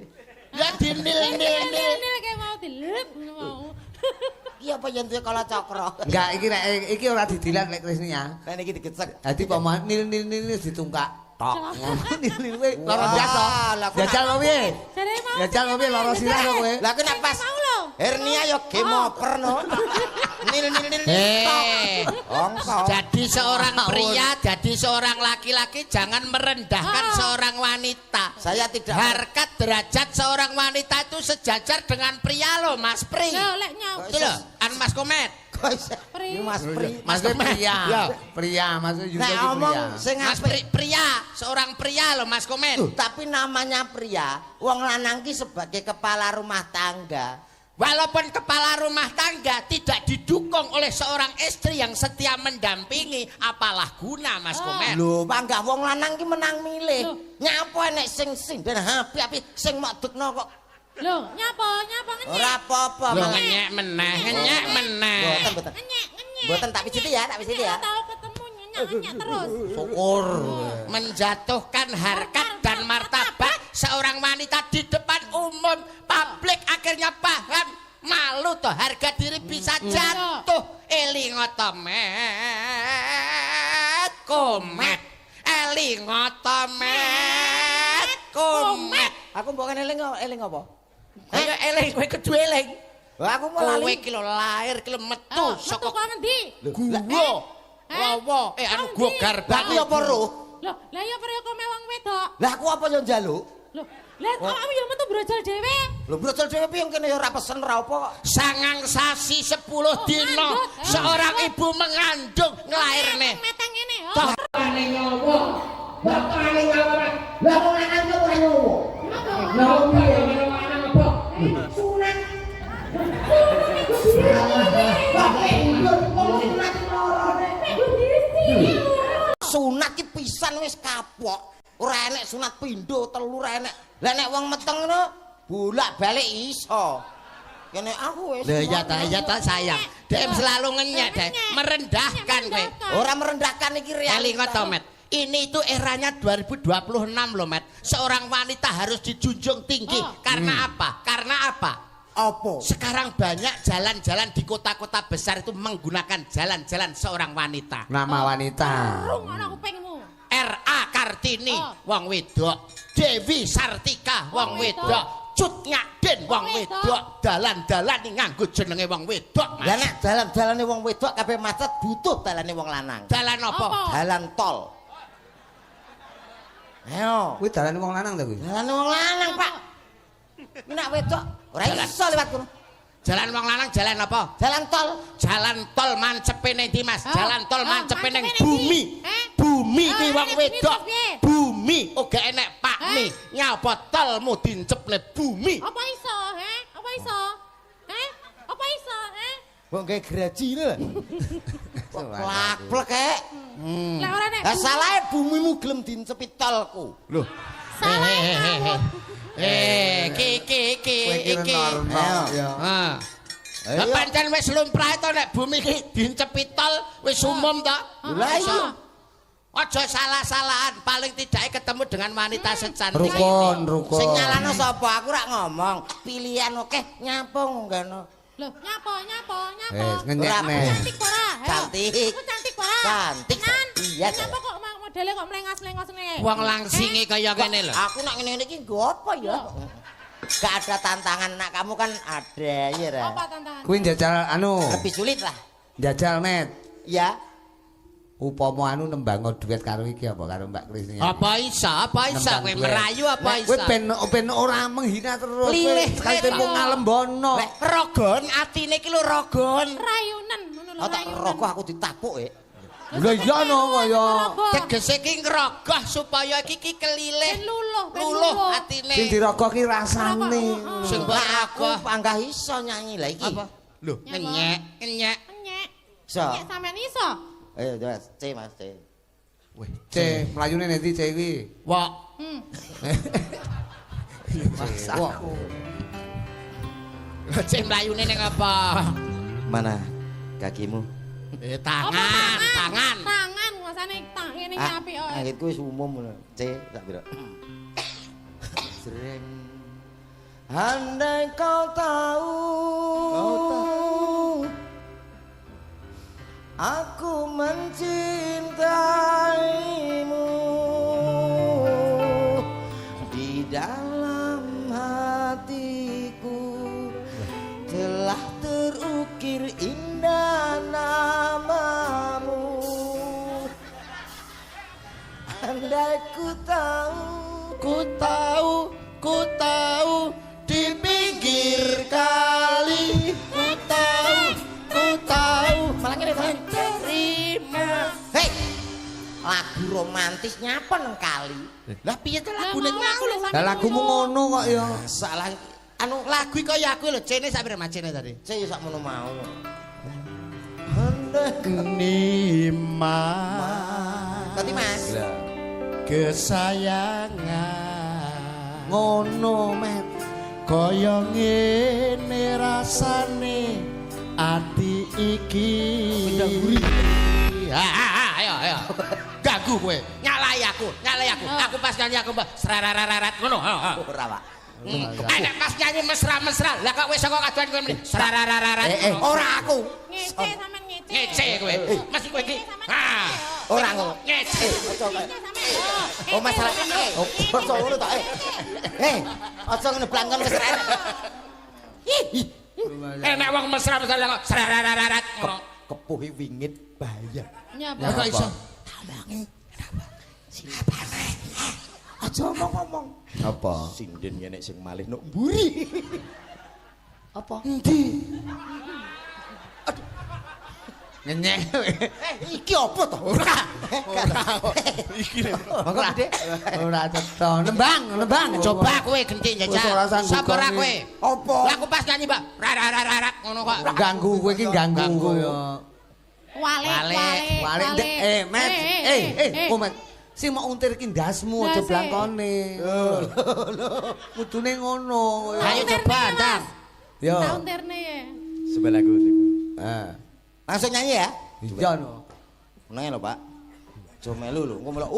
Ya dinil-nil. Ini kayak mau dilep mau. Iki apa yen duwe kala cakra? Enggak, iki ora didilat lek Krisnia. Lah niki digecek. Dadi pemain nil ditungkak. Tok. Nil kowe lara Wah, ndas to. lah kok Jajal kok piye? Jare mau. Jajal kok piye lara sirah kok kowe? Lah kok nek pas Mau lho. hernia ya game over no. Nil. Ongko. Jadi seorang laki-laki jangan merendahkan seorang wanita. Saya tidak Harkat derajat seorang wanita itu sejajar dengan pria loh Mas Pri. Lho lek nyau. Itu loh, an Mas Komet. kok iso. Pri. Ini Mas Pri. Mas pria. Ya. Pria, Mas juga Nek iki omong pria. sing Mas apik. pria, seorang pria loh Mas Komet. Tapi namanya pria, wong lanang ki sebagai kepala rumah tangga. Walaupun kepala rumah tangga tidak didukung oleh seorang istri yang setia mendampingi, apalah guna Mas Komet. Lho, panggah wong lanang ki menang Loh. milih. Nyapa nek sing sinden api-api sing mok dukno kok Lho, nyapa ngenyek. ora apa-apa. Loh, malah- ngenyek meneh. Mboten. Ngenyek. Mboten tak pijiti ya, tak pijiti ya. Tahu ketemu nyenyek terus. Syukur. Menjatuhkan harkat dan martabat seorang wanita di depan umum publik akhirnya paham malu toh harga diri bisa jatuh komet Aku mbok eling apa? ayo eling kowe kudu eling Lah aku mau kowe lali. ki lho lahir ki lho metu Metu saka kok ngendi? guwa rawa anu guwa Lah garbang aku apa roh? Loh, lah ya pria kok mewang wedok. Lah aku apa yo njaluk? Loh, lah awakmu ya metu brojol dhewe. Lho brocol dhewe piye kene yo ora pesen ora apa kok. sangang sasi 10 dino ngandut. seorang ibu mengandung ngelairne Meteng ngene. toh Sunat. pisan wis kapok. Ora enek sunat pindho, telu ora enek. Lah nek wong meteng ngono bolak-balik iso. Kene aku wis. Lho ya ta sayang. Dek selalu ngenyek, Dek. Merendahkan kowe. Ora merendahkan iki Elingo realitas. to, Met. Ini itu eranya 2026 loh, Met. Seorang wanita harus dijunjung tinggi. Karena apa? Karena apa? Apa? Sekarang banyak jalan-jalan di kota-kota besar itu menggunakan jalan-jalan seorang wanita. Nama wanita. Rung ana kupingmu. R.A. Kartini, wong wedok. Dewi Sartika, wong wedok. Cut Nyaden, wong wedok. Dalan-dalan nganggo jenenge wong wedok. Lah nek dalan-dalane wong wedok kabeh macet butuh dalane wong lanang. Dalan apa? Dalan tol. Ayo. Kuwi dalane wong lanang ta kuwi? Dalane wong lanang, Pak. Iki nek wedok ora iso liwat kono. Jalan wong lanang jalan apa? Jalan tol. Jalan tol mancepe ning ndi, Mas? Jalan tol mancepe ning mancepe ning bumi. ndi? Bumi kuwi Oh, wong ini wedok. bumi piye? Bumi uga enek pakmi. Nyapa tolmu dincepne bumi. Apa iso, he? Apa iso? Apa iso, he? Wong gawe graji lho. Plak-plek kek. Lah ora nek Lah salahe bumimu gelem dincepi tolku. Loh, salah. Iki. normal ya. Ah. Lah pancen wis lumrah to nek bumi iki dincepi tol wis umum to. Lah iya. Aja salah-salahan, paling tidak ketemu dengan wanita secantik Rukun, ini. rukun. Sing nyalano sapa? Aku rak ngomong. Pilihan oke nyapung ngono. Loh, nyapa? Ngenyek Ora neh. Cantik ora? Ayo. Cantik. Aku cantik ora? Cantik. Tenan? Iya. Nyapa kok modele kok mlengas-lengos ngene? Wong langsinge kaya kene lho. Aku nak ngene iki nggo apa ya? Gak ada tantangan nak kamu kan ada ya ra. Apa tantangan? Kuwi njajal anu, Lebih sulit lah. njajal Met. Ya. Upama anu nembang duet karo iki apa karo Mbak Kris iki. Apa iso kowe merayu apa iso? Kowe ben ora menghina terus. Lilih, sekali lilih. tempo ngalembono. Lek Rogon atine iki lho rogon. Rayunan ngono lho. oh, tak rokok aku ditapuk Lha iya no kaya Tegese iki ngrogoh supaya iki kelilih. Luluh atine. sing dirogoh ki rasane. Sing Lah aku aku panggah iso nyanyi lah iki. apa? Lho, ngenyek. Nyek. Iso. Nyek sampean iso? Ayo Mas, C Mas C. Weh, C, mlayune nanti C iki. Wok. Wah. Cek mlayune ning apa? Mana kakimu? Tangan. Tangan nguasane ngene iki apik kok. Angitku wis umum ngono. C tak pira. Sering andai kau tahu aku mencintaimu di dalam hatiku telah terukir indah namamu andai ku tahu di pinggir kali ku tahu malah kene terima hei lagu romantis nyapa nang kali Lah piye to Lah lagune mau aku lho Lah sampean. lagumu ngono kok ya. salah anu lagu kaya aku lho cene sak pira macene tadi. saya sak mono mau hendak Nima tadi Mas kesayangan Ngono, Met. kaya ngene rasane ati iki. Ayo. Ganggu kowe. Nyalai aku. Aku pas nyanyi aku srarararat ngono. ora Pak Nek pas nyanyi mesra-mesra, lah kok wis saka kaduan kowe mrene srarararat. ora aku Ngece sampean ngece. Ngece kowe. Mesti kowe iki. Ha. ora ngono Ngece. aja Ngece sampean. oh masalah aja ngono to aja ngene blangkon wis ra enak Nek wong mesra-mesra lah kok srarararat ngono. kepuhi wingit bahaya Nyapa? Kok iso? aja ngomong Apa? sinden nek sing malih nok mburi apa Ngenyek. iki apa to ora Iki lho. monggo Gede Ora cetha. Nembang. Coba kowe gentik Wis ora njajal. sanggup Sapa ora kok kowe? apa Lah aku pas nyanyi, Mbak. Rarararat ngono kok. Ganggu kowe iki ganggu Ganggu. kowe ya. Wale. Met. Oh, Met. Sing mau untir ki ndasmu Lah, aja sik. blangkone. Kudune ngono. Ayo coba ntar. Yo. Tahun terne ya. Sebelah lagu. Langsung nyanyi ya? Iya no. Nanya lho, Pak. Aja melu lho, engko melok.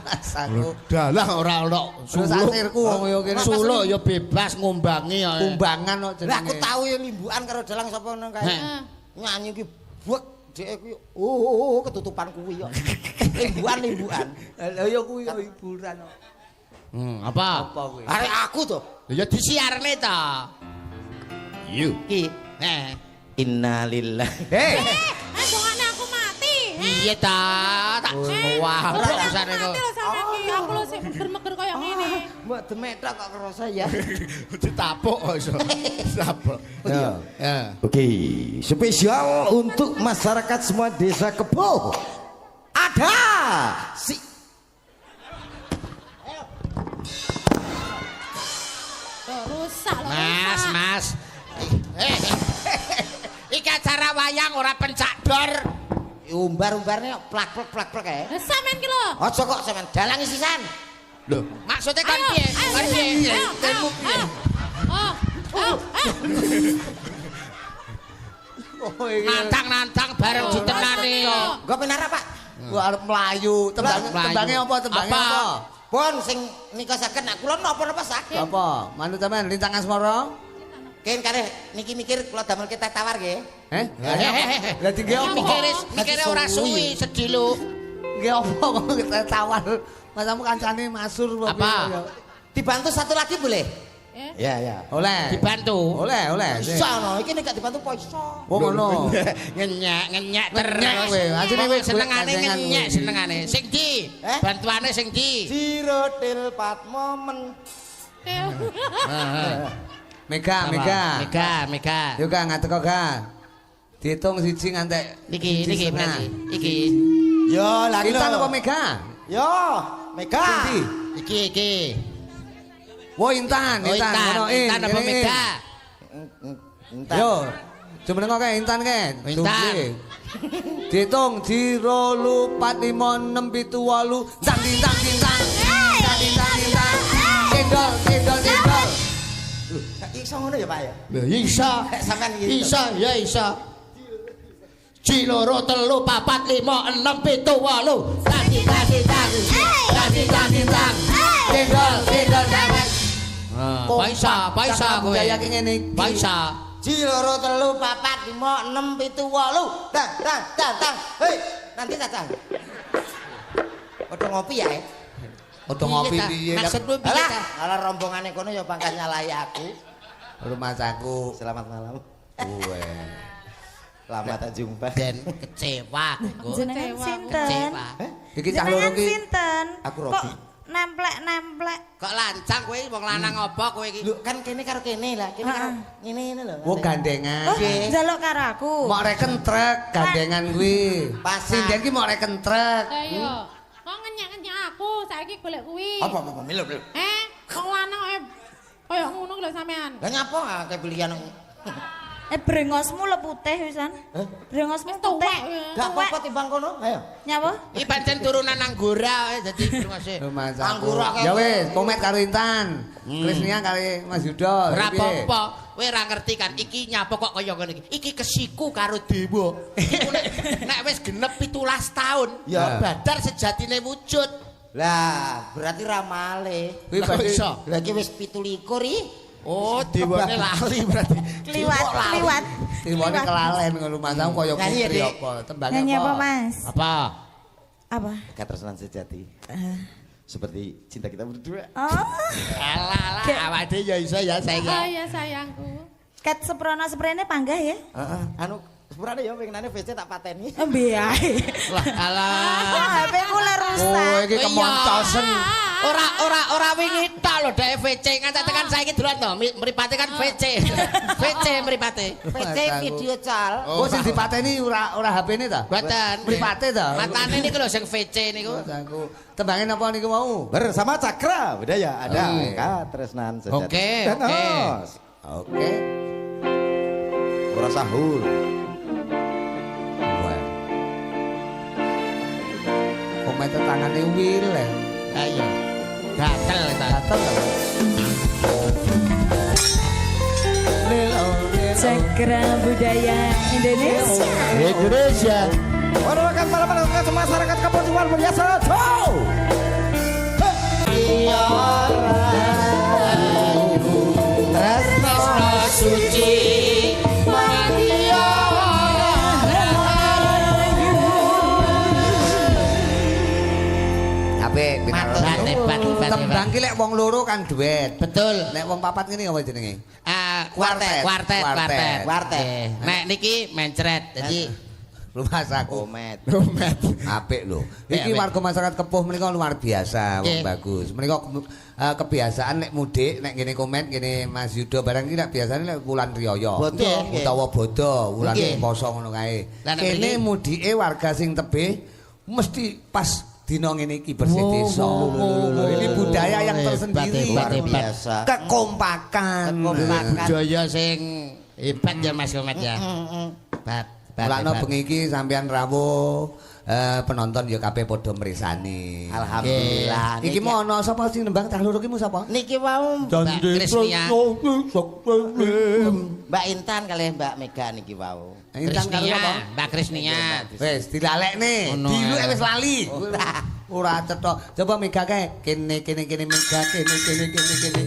Asaku. Dalah ora ono Terus asirku wong yo kene suluk ya bebas ngumbangi ya. kumbangan kok jenenge. Lah aku tahu ya limbukan karo dalang sapa ngono kae. Heeh. Nyanyi ki buek dhek kuwi ketutupan kuwi kok. Limbukan. Lah yo kuwi yo hiburan kok. Apa? Apa kuwi? Arek aku to. Ya disiarne ta. Yu. Ki innalillahi. Hei. Dongane aku mati. Iya ta. Tak wah, usane kok. Mati lho sampean ki. Aku lho sing meger-meger koyo ngene. Mbok demetak kok kerasa ya. Ditapuk kok iso. Ditapuk. Iya. Ya. Oke, spesial untuk masyarakat semua desa Kebo. Ada si Rusak lho. Mas. Iki acara wayang ora pencak dor. umbar-umbarne plak-plak kae. Lah sampean ki lho. Aja kok sampean dalangi sisan. Lho, maksudnya kan piye? Kan piye? Temu piye? Nantang-nantang bareng ditenani kok. Nggo penara, Pak? Gua arep mlayu. Tembange apa? Tembange apa? Pun sing nikasaken nak kula napa-napa saged. Apa? Manut sampean lintang asmara? Ken kalih niki mikir kula damel kita tawar nggih. Lah tinggi apa? Mikire ora suwi sedih lu. Nggih apa kok kita tawar? Masamu kancane masur Apa? Dibantu satu lagi boleh? Ya, ya. Oleh. Dibantu. Oleh. Iso no, iki nek gak dibantu po iso. Wong ngono. Ngenyek terus. kowe. Ajine kowe senengane gandengan ngenyek kowe. senengane. Sing di? Bantuane sing di? Sirotil pat momen. Mega. Mega. Yo Kak ngateko Kak. Diitung siji ngantek Niki berarti. Iki. Yo, lagi Intan apa Mega? Yo, Mega. Sindi. Iki. Wo Intan. Intan apa Mega? Yo. Jumeneng kae Intan kae. Intan. Diitung 0 4 5 6 7 8 tang. Cendol. Iso ngono ya, Pak ya? Lho iso. Sampean iki. Iso. Ciloro 3 4 5 6 7 8. Tang. Cendol dawet. Paisa kowe. Kaya ngene iki. Paisa. Ciloro 3 4 5 6 7 8. Tang. Hei, nanti datang. Padha ngopi ya, Oto ngopi piye? Maksudmu piye Alah, ta? alah rombongane kono ya pangkat nyalahi aku. Rumah saku. Selamat malam. Kuwe. Selamat jumpa. Den kecewa kok. Jenengan sinten? Kecewa. Iki cah loro Jenengan ki. sinten? Aku Kok Robi. nemplek. Kok lancang kowe wong lanang apa kowe iki? Lho, kan kene karo kene lah. Kene karo ngene lho. Wo gandengan. Oh, njaluk karo aku. Mau reken truk gandengan kuwi. Pasar. Sinden ki mau reken truk. Ayo. Kok ngenyek-nyenyek aku, saiki golek kuwi. Apa milu. Wong lanang koyo ngono lho sampean. Lah nyapa akeh pilihan. Brengosmu le putih wisan. Brengosmu Wis putih. tuwek. Gak apa-apa timbang kono. Ayo. Nyapa? Iki pancen turunan Anggora wae dadi brengose. Rumah saku. Anggura kae. Ya wis, komet karo Intan. Krisnia kali Mas Yudo. Ora Piye? apa-apa. Kowe ora ngerti kan iki nyapa kok kaya ngene iki. Iki kesiku karo dewa. Iku nek wis genep 17 taun, Ya. badar sejatine wujud. Lah, berarti ramale. Kuwi Lah, kok berarti iso? Lah iki wis 17 i. Oh, dewane lali berarti. Kliwat. timbone kelalen ngono rumah saku kaya Nyanyi ya, putri Dik? apa? Tembang Nyanyi apa, apa? Mas? Apa? Apa? Ketresnan sejati. Seperti cinta kita berdua. Oh, Alah, awake ya iso ya Oh saiki. ya sayangku. ket seprona-seprene panggah ya? Heeh. Anu sepurane ya pengenane VC tak pateni. Embe ae. Lah, alah. HP ku le Oh, rusak. iki kemoncosen. Ora wingi tok lho dhek VC nganti tekan saiki dolan to mripate kan VC. VC mripate. VC video cal. Oh, sing dipateni ora HP-ne ta? Mboten. Mripate ta? Matane niku lho sing VC niku. Mas aku. Tembange napa niku mau? Bersama Cakra Budaya ada Ketresnan sejati. Oke. Oke. Ora sahur. Komet tetangane Wileh. Ayo. Gatel ta. Gatel ta. Cakra Budaya Indonesia. Indonesia. Warahkan para masyarakat Kapuan biasa. Ciao. Iya rayu tresno suci Maria rayu. Apik Hebat. Tembang ki lek wong loro kan duet. Betul. Nek wong papat ngene apa jenenge? Kuartet. Kuartet. Nek niki mencret. Jadi Rumah saku. Komet. Apik lho. Iki warga masyarakat Kepuh menika luar biasa, wong bagus. Menika kebiasaan nek mudik, nek ngene komen ngene Mas Yudo barang iki nek biasane nek wulan riyaya. Utawa bodo, wulan poso ngono kae. Kene mudike warga sing tebih mesti pas dina ngene iki bersih desa. Ini budaya yang tersendiri. Luar biasa. Kekompakan. budaya sing hebat ya Mas Komet ya. Mulane bengi iki sampean rawuh penonton ya kabeh padha mresani. Alhamdulillah. Iki mau ana sapa sing nembang tah loro ki mu sapa? Niki wau Mbak Krisnia. Mbak Intan kali Mbak Mega niki wau. Intan karo apa? Mbak Krisnia. Wis dilalekne. Dilu wis lali. Ora cetok. Coba Mega kae. Kene Mega kene.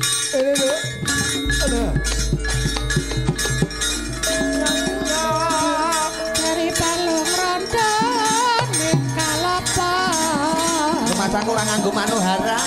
Dari balung rondong ning kalopo. Rumasaku ora nganggo manuhara.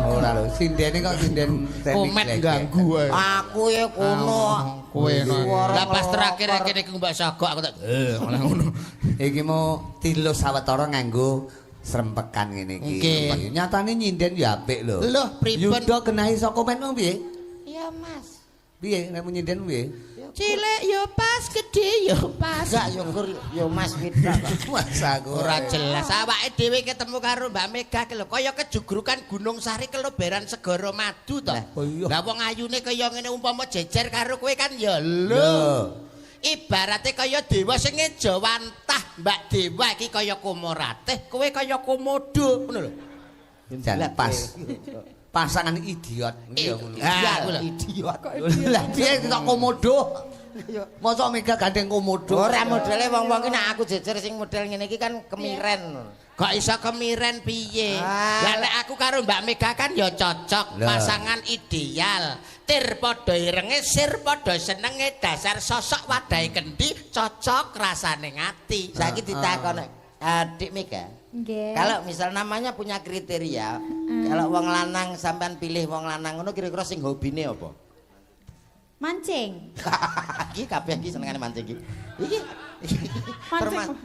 Ora lho, sindene kok sinden Komet ganggu ae. Aku ya kono. Kowe lah pas terakhir kene ku Mbak Sogok aku tak ngono. Iki mau tilus sawetara nganggo srempekan ngene iki. Nggih. Nyatane nyinden ya apik lho. Loh, pripun? Yuda genahi saka men piye? Iya, Mas. Piye nek nyinden piye? Cilik yo pas, gede yo pas. Enggak yo Gur, yo Mas beda. Masaku Ora jelas awake dhewe ketemu karo Mbak Mega ki lho kaya kejugrukan Gunung Sari keloberan Segara Madu to. Lah wong ayune kaya ngene umpama jejer karo kowe kan ya lho. Ibarate kaya dewa sing ngeja wantah Mbak Dewa iki kaya Komoratih, kowe kaya Komodo ngono lho. Jan pas. Pasangan idiot ya ngono. Idiot. Lah piye kok komodo? Mosok Mega gandeng komodo. Ora modele wong-wong ki nek aku jejer sing model ngene iki kan kemiren. Kok iso kemiren piye? Lah nek aku karo Mbak Mega kan ya cocok, pasangan ideal. Tir padha irenge, sir padha senenge, dasar sosok wadahe kendi cocok rasane ngati. Saiki ditakon Adik Mega. Nggih. Kalau misal namanya punya kriteria, kalau wong lanang sampean pilih wong lanang ngono kira-kira sing hobine apa? Mancing. Iki kabeh iki senengane mancing iki. Iki.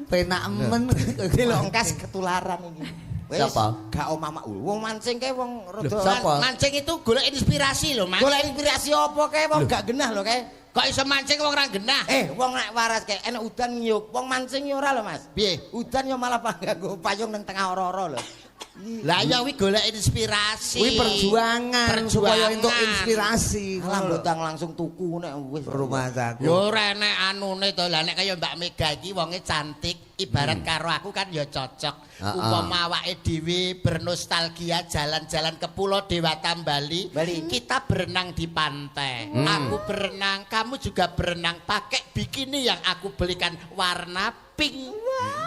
Penak men. Iki lho engkas ketularan iki. Wis Siapa? gak omah wong mancing kae wong rada Siapa? Mancing itu golek inspirasi lho, Mas. golek inspirasi apa kae wong gak genah lho kae. Kok iso mancing wong ora genah? Wong nek waras kae enek udan nyup, wong mancing ya ora lho Mas. Piye? Udan ya malah nganggo payung nang tengah ora-ora lho. Lah ya kuwi golek inspirasi. Kuwi perjuangan supaya entuk inspirasi. Lah mbotang langsung tuku nek wis Rumah saku. Yo ora enek anune to. Lah nek kaya Mbak Mega iki wonge cantik, ibarat karo aku kan ya cocok. Umpama awake dhewe bernostalgia jalan-jalan ke Pulau Dewata Bali, kita berenang di pantai. Aku berenang, kamu juga berenang pakai bikini yang aku belikan warna pink.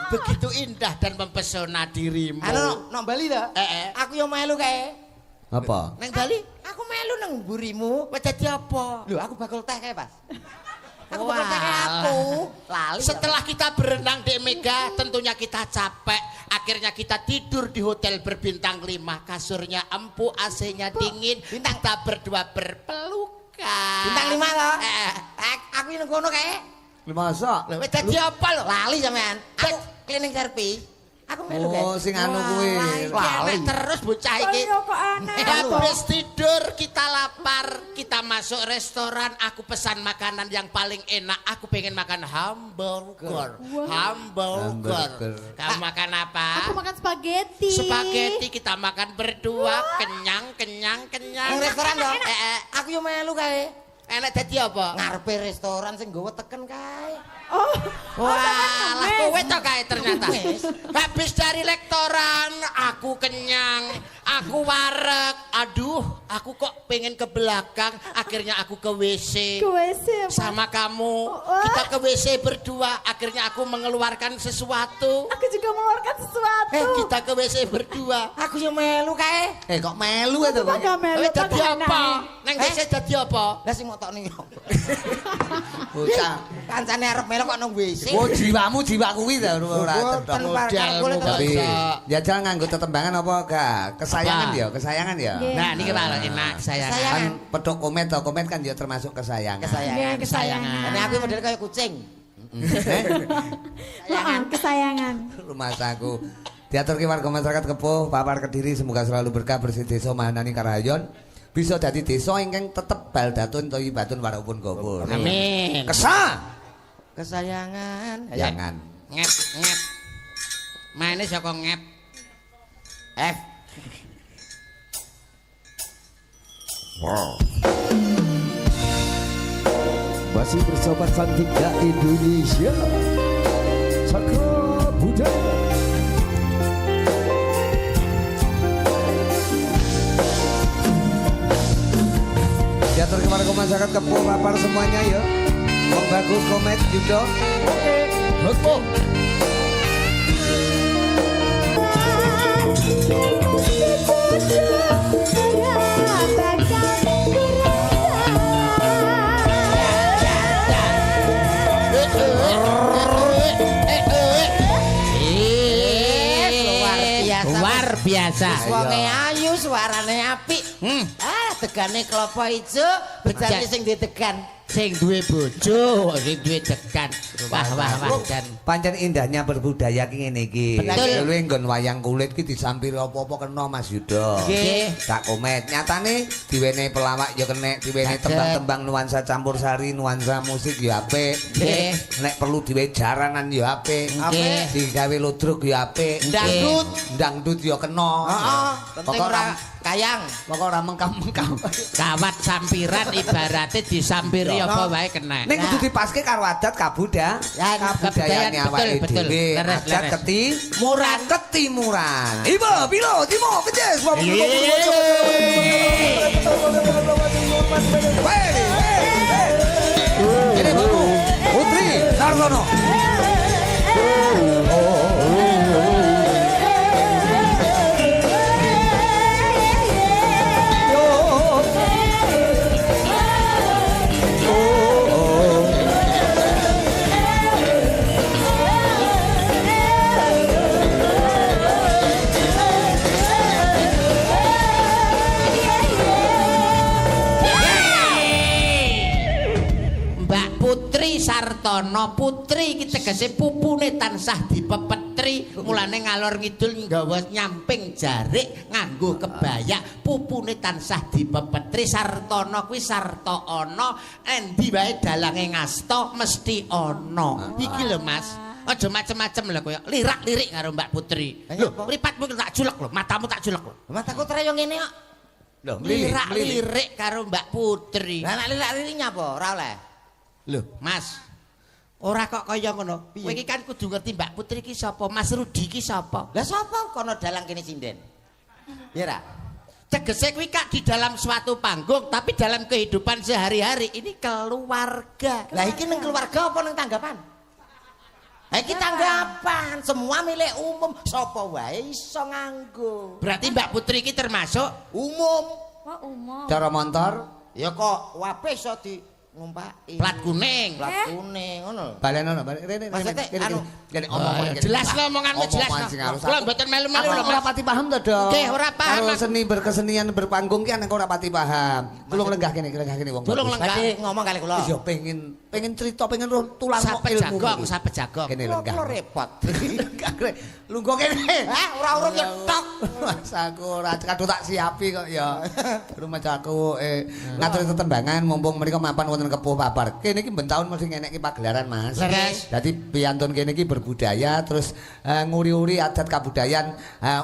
Begitu indah dan mempesona dirimu. Anu nang Bali ta? Aku yo melu kae. Apa? Nang Bali, aku melu nang mburimu. Wes dadi apa? Lho, aku bakul teh kae, Pas. Aku bakul teh kae aku. Lali. Setelah kita berenang di Mega, tentunya kita capek. Akhirnya kita tidur di hotel berbintang 5. Kasurnya empuk, AC-nya dingin. Kita berdua berpelukan. Bintang 5 to? Aku nang kono kae. Masa? Wes dadi apa lho? Lali sampean. Aku cleaning service. Aku melu guys. Oh, sing anu kuwi. Lali terus bocah iki. Ayo kok aneh. Habis tidur kita lapar, kita masuk restoran, aku pesan makanan yang paling enak. Aku pengen makan hamburger. Hamburger. Kamu makan apa? Aku makan spaghetti. Spaghetti kita makan berdua, kenyang. Nang restoran to? Aku yo melu kae. Enak dadi apa? Ngarepe restoran sing nggawa teken kae. Oh, Wah, lah kowe to kae ternyata. Wis. Habis dari lektoran, aku kenyang, aku wareg. Aduh, aku kok pengen ke belakang. Akhirnya aku ke WC. ke WC. Sama kamu, kita ke WC berdua. Akhirnya aku mengeluarkan sesuatu. Aku juga mengeluarkan sesuatu. Kita ke WC berdua. Aku yo melu kae. Kok melu to? Apa gak melu? Kowe dadi Apa apa? aneh? Neng WC dadi apa? Lah sing motokne yo. Bocah. Kancane arep melu kok nang WC. Oh, jiwamu jiwa kuwi ta ora Boten, cetha. Pak. Tapi jajal nganggo tetembangan apa gak? Kesayangan Apa? ya, kesayangan ya. Nggih. Nah, niki malah enak saya. Kesayangan. Kan pedok komet to, komet kan ya termasuk kesayangan. Kesayangan. Kesayangan. Ini aku model kayak kucing. Kesayangan. Rumah saku. Diaturke warga masyarakat Kepuh, Papar Kediri semoga selalu berkah bersih desa Mahanani Karahayon. Bisa dadi desa ingkang tetep baldatun thayyibatun warahipun gopur. Amin. Kesah. Kesayangan. Jangan. Ngep. Maine saka ngep. F. Masih bersama Santika Indonesia Cakra Budaya. Diatur ke warga masyarakat Kepuh, Papar semuanya ya. Wong bagus komet juga. Oke. Luar biasa. Wonge ayu, suarane apik. Tegane klopo ijo, bejane sing ditegan. Sing duwe bojo, sing duwe degan. Wah dan Pancen indahnya berbudaya ki ngene iki. Betul. Lha nggon wayang kulit ki disampiri apa-apa kena Mas Yuda. Nggih. Tak komet. Nyatane diwene pelawak ya kenek, diwene Saged. tembang-tembang nuansa campursari, nuansa musik ya apik. Nggih. Nek perlu diwe jaranan ya apik. Nggih. Digawe ludruk ya apik. Dangdut. Dangdut ya kena. Heeh, penting Pokok ora kayang. Pokok ora mengkam-mengkam. kawat sampiran ibaratnya disampiri apa wae kena. Ning kudu dipaske karo adat kabudayaan. Kebudayaan, Kabudayane awake betul. dhewe. Leres, Adat leres. ketimuran, ketimuran. Ibu, pilo, timo, kejes. Ini baru Putri Sartono. Mbak Putri Sartono, putri iki tegese pupune tansah dipepetri, mulane ngalor ngidul nggawa nyamping jarik nganggo kebaya, pupune tansah dipepetri. Sartono kuwi sarta ana, endi wae dalange ngasta mesti ana. Iki lho Mas. Aja macem-macem lho koyo lirak-lirik karo Mbak Putri. Lho, mripatmu tak julek lho, matamu tak julek lho. Mataku treyo ngene kok. Loh, melilik, melilik. Lirak-lirik karo Mbak Putri. Lah nek lirik-liriknya apa? Ora oleh. Lho, Mas. Ora kok kaya ngono. Kowe iki kan kudu ngerti Mbak Putri ki sapa, Mas Rudi ki sapa. Lah sapa kono dalang kene sinden? Ya ra. Tegese kuwi Kak di dalam suatu panggung, tapi dalam kehidupan sehari-hari ini keluarga. Lah iki ning keluarga apa ning tanggapan? Iki tanggapan, semua milik umum, sapa wae iso nganggo. Berarti Mbak Putri ki termasuk Umum. Wah, umum. Cara montor. Ya kok wape iso di ngumpaki. Plat kuning. Plat kuning ngono. Balenono, balik rene. Maksudnya, anu, omong Jelas lo omonganmu jelas lo. Kula mboten melu-melu lho. Ora pati paham to, Dok. Nggih, ora paham. Karo seni berkesenian berpanggung ki ana ora pati paham. Tulung lenggah kene wong. Tulung lenggah. Berarti ngomong kali kula. Iya pengen cerita, pengen tulang kok ilmu. Sapet jagong. Kene lenggah. Kula repot. Lungguh kene. Hah, ora urung ya tok. Mas aku ora kadung tak siapi kok ya. Rumah aku ngatur tetembangan mumpung mriko mapan wonten kepuh pabar. Kene iki ben taun mesti ngenekke pagelaran, Mas. Leres. Dadi piyantun kene iki berbudaya terus nguri-uri adat kabudayan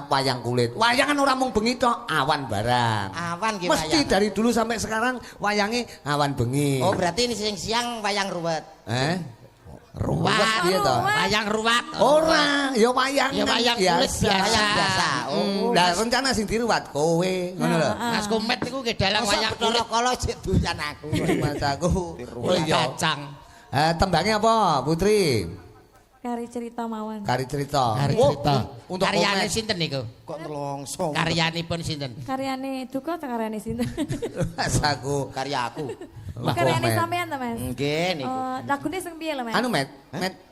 wayang kulit. Wayang kan ora mung bengi tok, awan barang. Awan ki Mesti wayang. dari dulu sampai sekarang wayange awan bengi. Oh, berarti ini siang wayang ruwet. Ruwet piye to? Wayang ruwat. Ora, ya wayang. Ya kan wayang kulit biasa. Wayang biasa. Oh, Lah rencana sing diruwat kowe, ngono lho. Mas Kumet niku nggih dalang wayang kulit. kala cek doyan aku. Mas aku. Oh iya. Kacang. Tembangnya apa, Putri? Kari cerita mawon. Kari cerita. Hari Oh, cerita. untuk Karyane komen. sinten niku? Kok nelongso. Karyanipun sinten? Karyane duka atau karyane sinten? Mas aku. Karya aku. Karyane Komen. sampean to, Mas? Nggih niku. Oh, lagune sing piye lho, Mas? Anu, Met.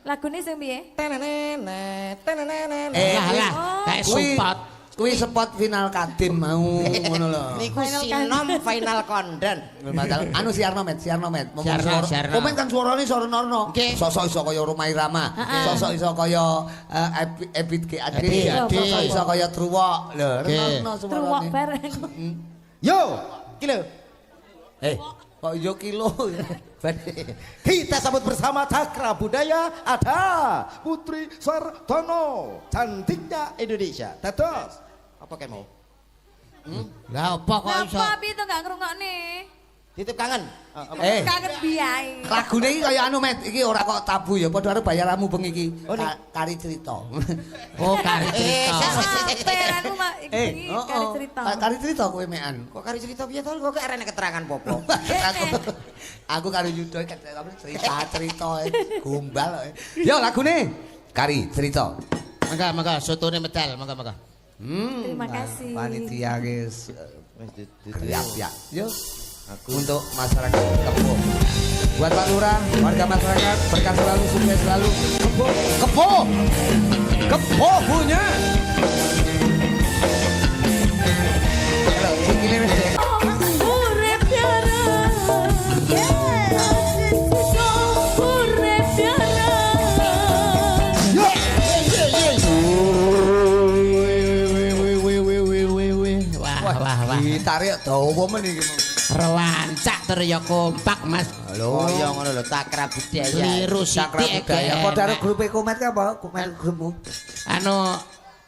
Lagune sing piye? Tenenenet, tenenenet. Lah lah, kayak kuwi- support. Kuwi spot final Kadim mau ngono lho. Niku Final sinom final konden. Anu Siarno Met. Ngomong Siarno, suara- Siarno. Komen kan suarane sorno-orno. Nggih. Sosok iso kaya Roma Irama, sosok iso kaya Ebit G Ade, Ebit G Ade. sosok iso kaya Truwok. Lho, Nggih. reno Truwok suarane. bareng. Yo, kilo. Kok yo kilo. Kita sambut bersama Cakra Budaya ada Putri Sartono, cantiknya Indonesia. Dados. Apa kayak mau? Lah apa kok iso? Apa abi itu gak ngrungokne? Titip kangen. Kangen biae. Lagune iki kaya anu Met, iki ora kok tabu ya, padha arep bayaramu bengi iki. Oh, nih. Kari cerita. Oh, kari cerita. Peranku mah iki kari cerita. Kari cerita kowe mekan. Kok kari cerita piye to? Kok arene keterangan popo. Aku karo Yudo cerita gombal kok. Yo lagune Kari cerita. Mangga sotone medal, mangga. Terima kasih. Panitia guys. Teriak-teriak. Yo. Untuk masyarakat Kepo. Buat Pak Lurah, warga masyarakat berkah selalu, sukses selalu. Kepo punya. Halo, sikile wis dek. Urip piara. Urip piara. Wah. Ditarik dawa men iki. Rawancak tur ya kompak, Mas. Oh iya ngono lho Cakra Budaya. Kliru Cakra sithik budaya. Padha karo grupe Komet ki apa? Komet grupmu. Anu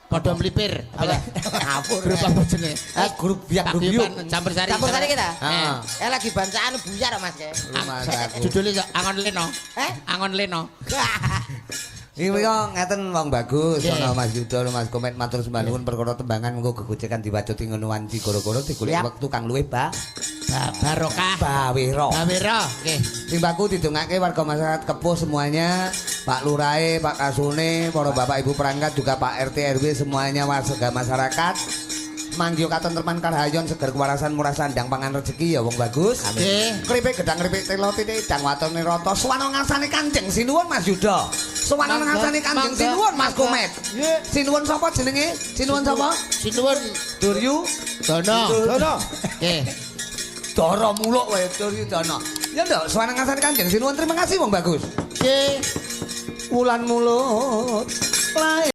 padha mlipir. Ngapur. Grup apa jenenge? Grup biak grup yuk. Campur sari. Campur sari kita. Ah. Lagi bancaan buyar Mas ya. Rumah aku. Judule Angon Leno. Angon Leno. Iki kok ngeten wong bagus, Nggih. ana Mas Yudo, Mas Komet matur sembah nuwun perkara tembangan mengko gegojekan diwacoti ngono wanci goro-goro digolek Siap. wektu kang luwih Barokah. bawira. Bawira. Nggih. Timbaku didongake warga masyarakat Kepuh semuanya, Pak Lurahe, Pak Kasune, para Bapak Ibu perangkat juga Pak RT RW semuanya warga masyarakat. Manggih katentreman karhayon seger kewarasan murah sandang pangan rezeki ya wong bagus. Nggih. Kripik gedang kripik telo titik dang watone rata suwana ngarsane Kanjeng Sinuwun Mas Yuda. Suwana Mangga, ngarsane Kanjeng mangga, Sinuwun Mas mangga. Komet. Sinuwun sapa jenenge? Sinuwun sapa? Sinuwun Duryu Dono. Dono. Nggih. Dara muluk wae Duryu Dono. Ya ndak suwana ngarsane Kanjeng Sinuwun terima kasih wong bagus. Nggih. Wulan mulut.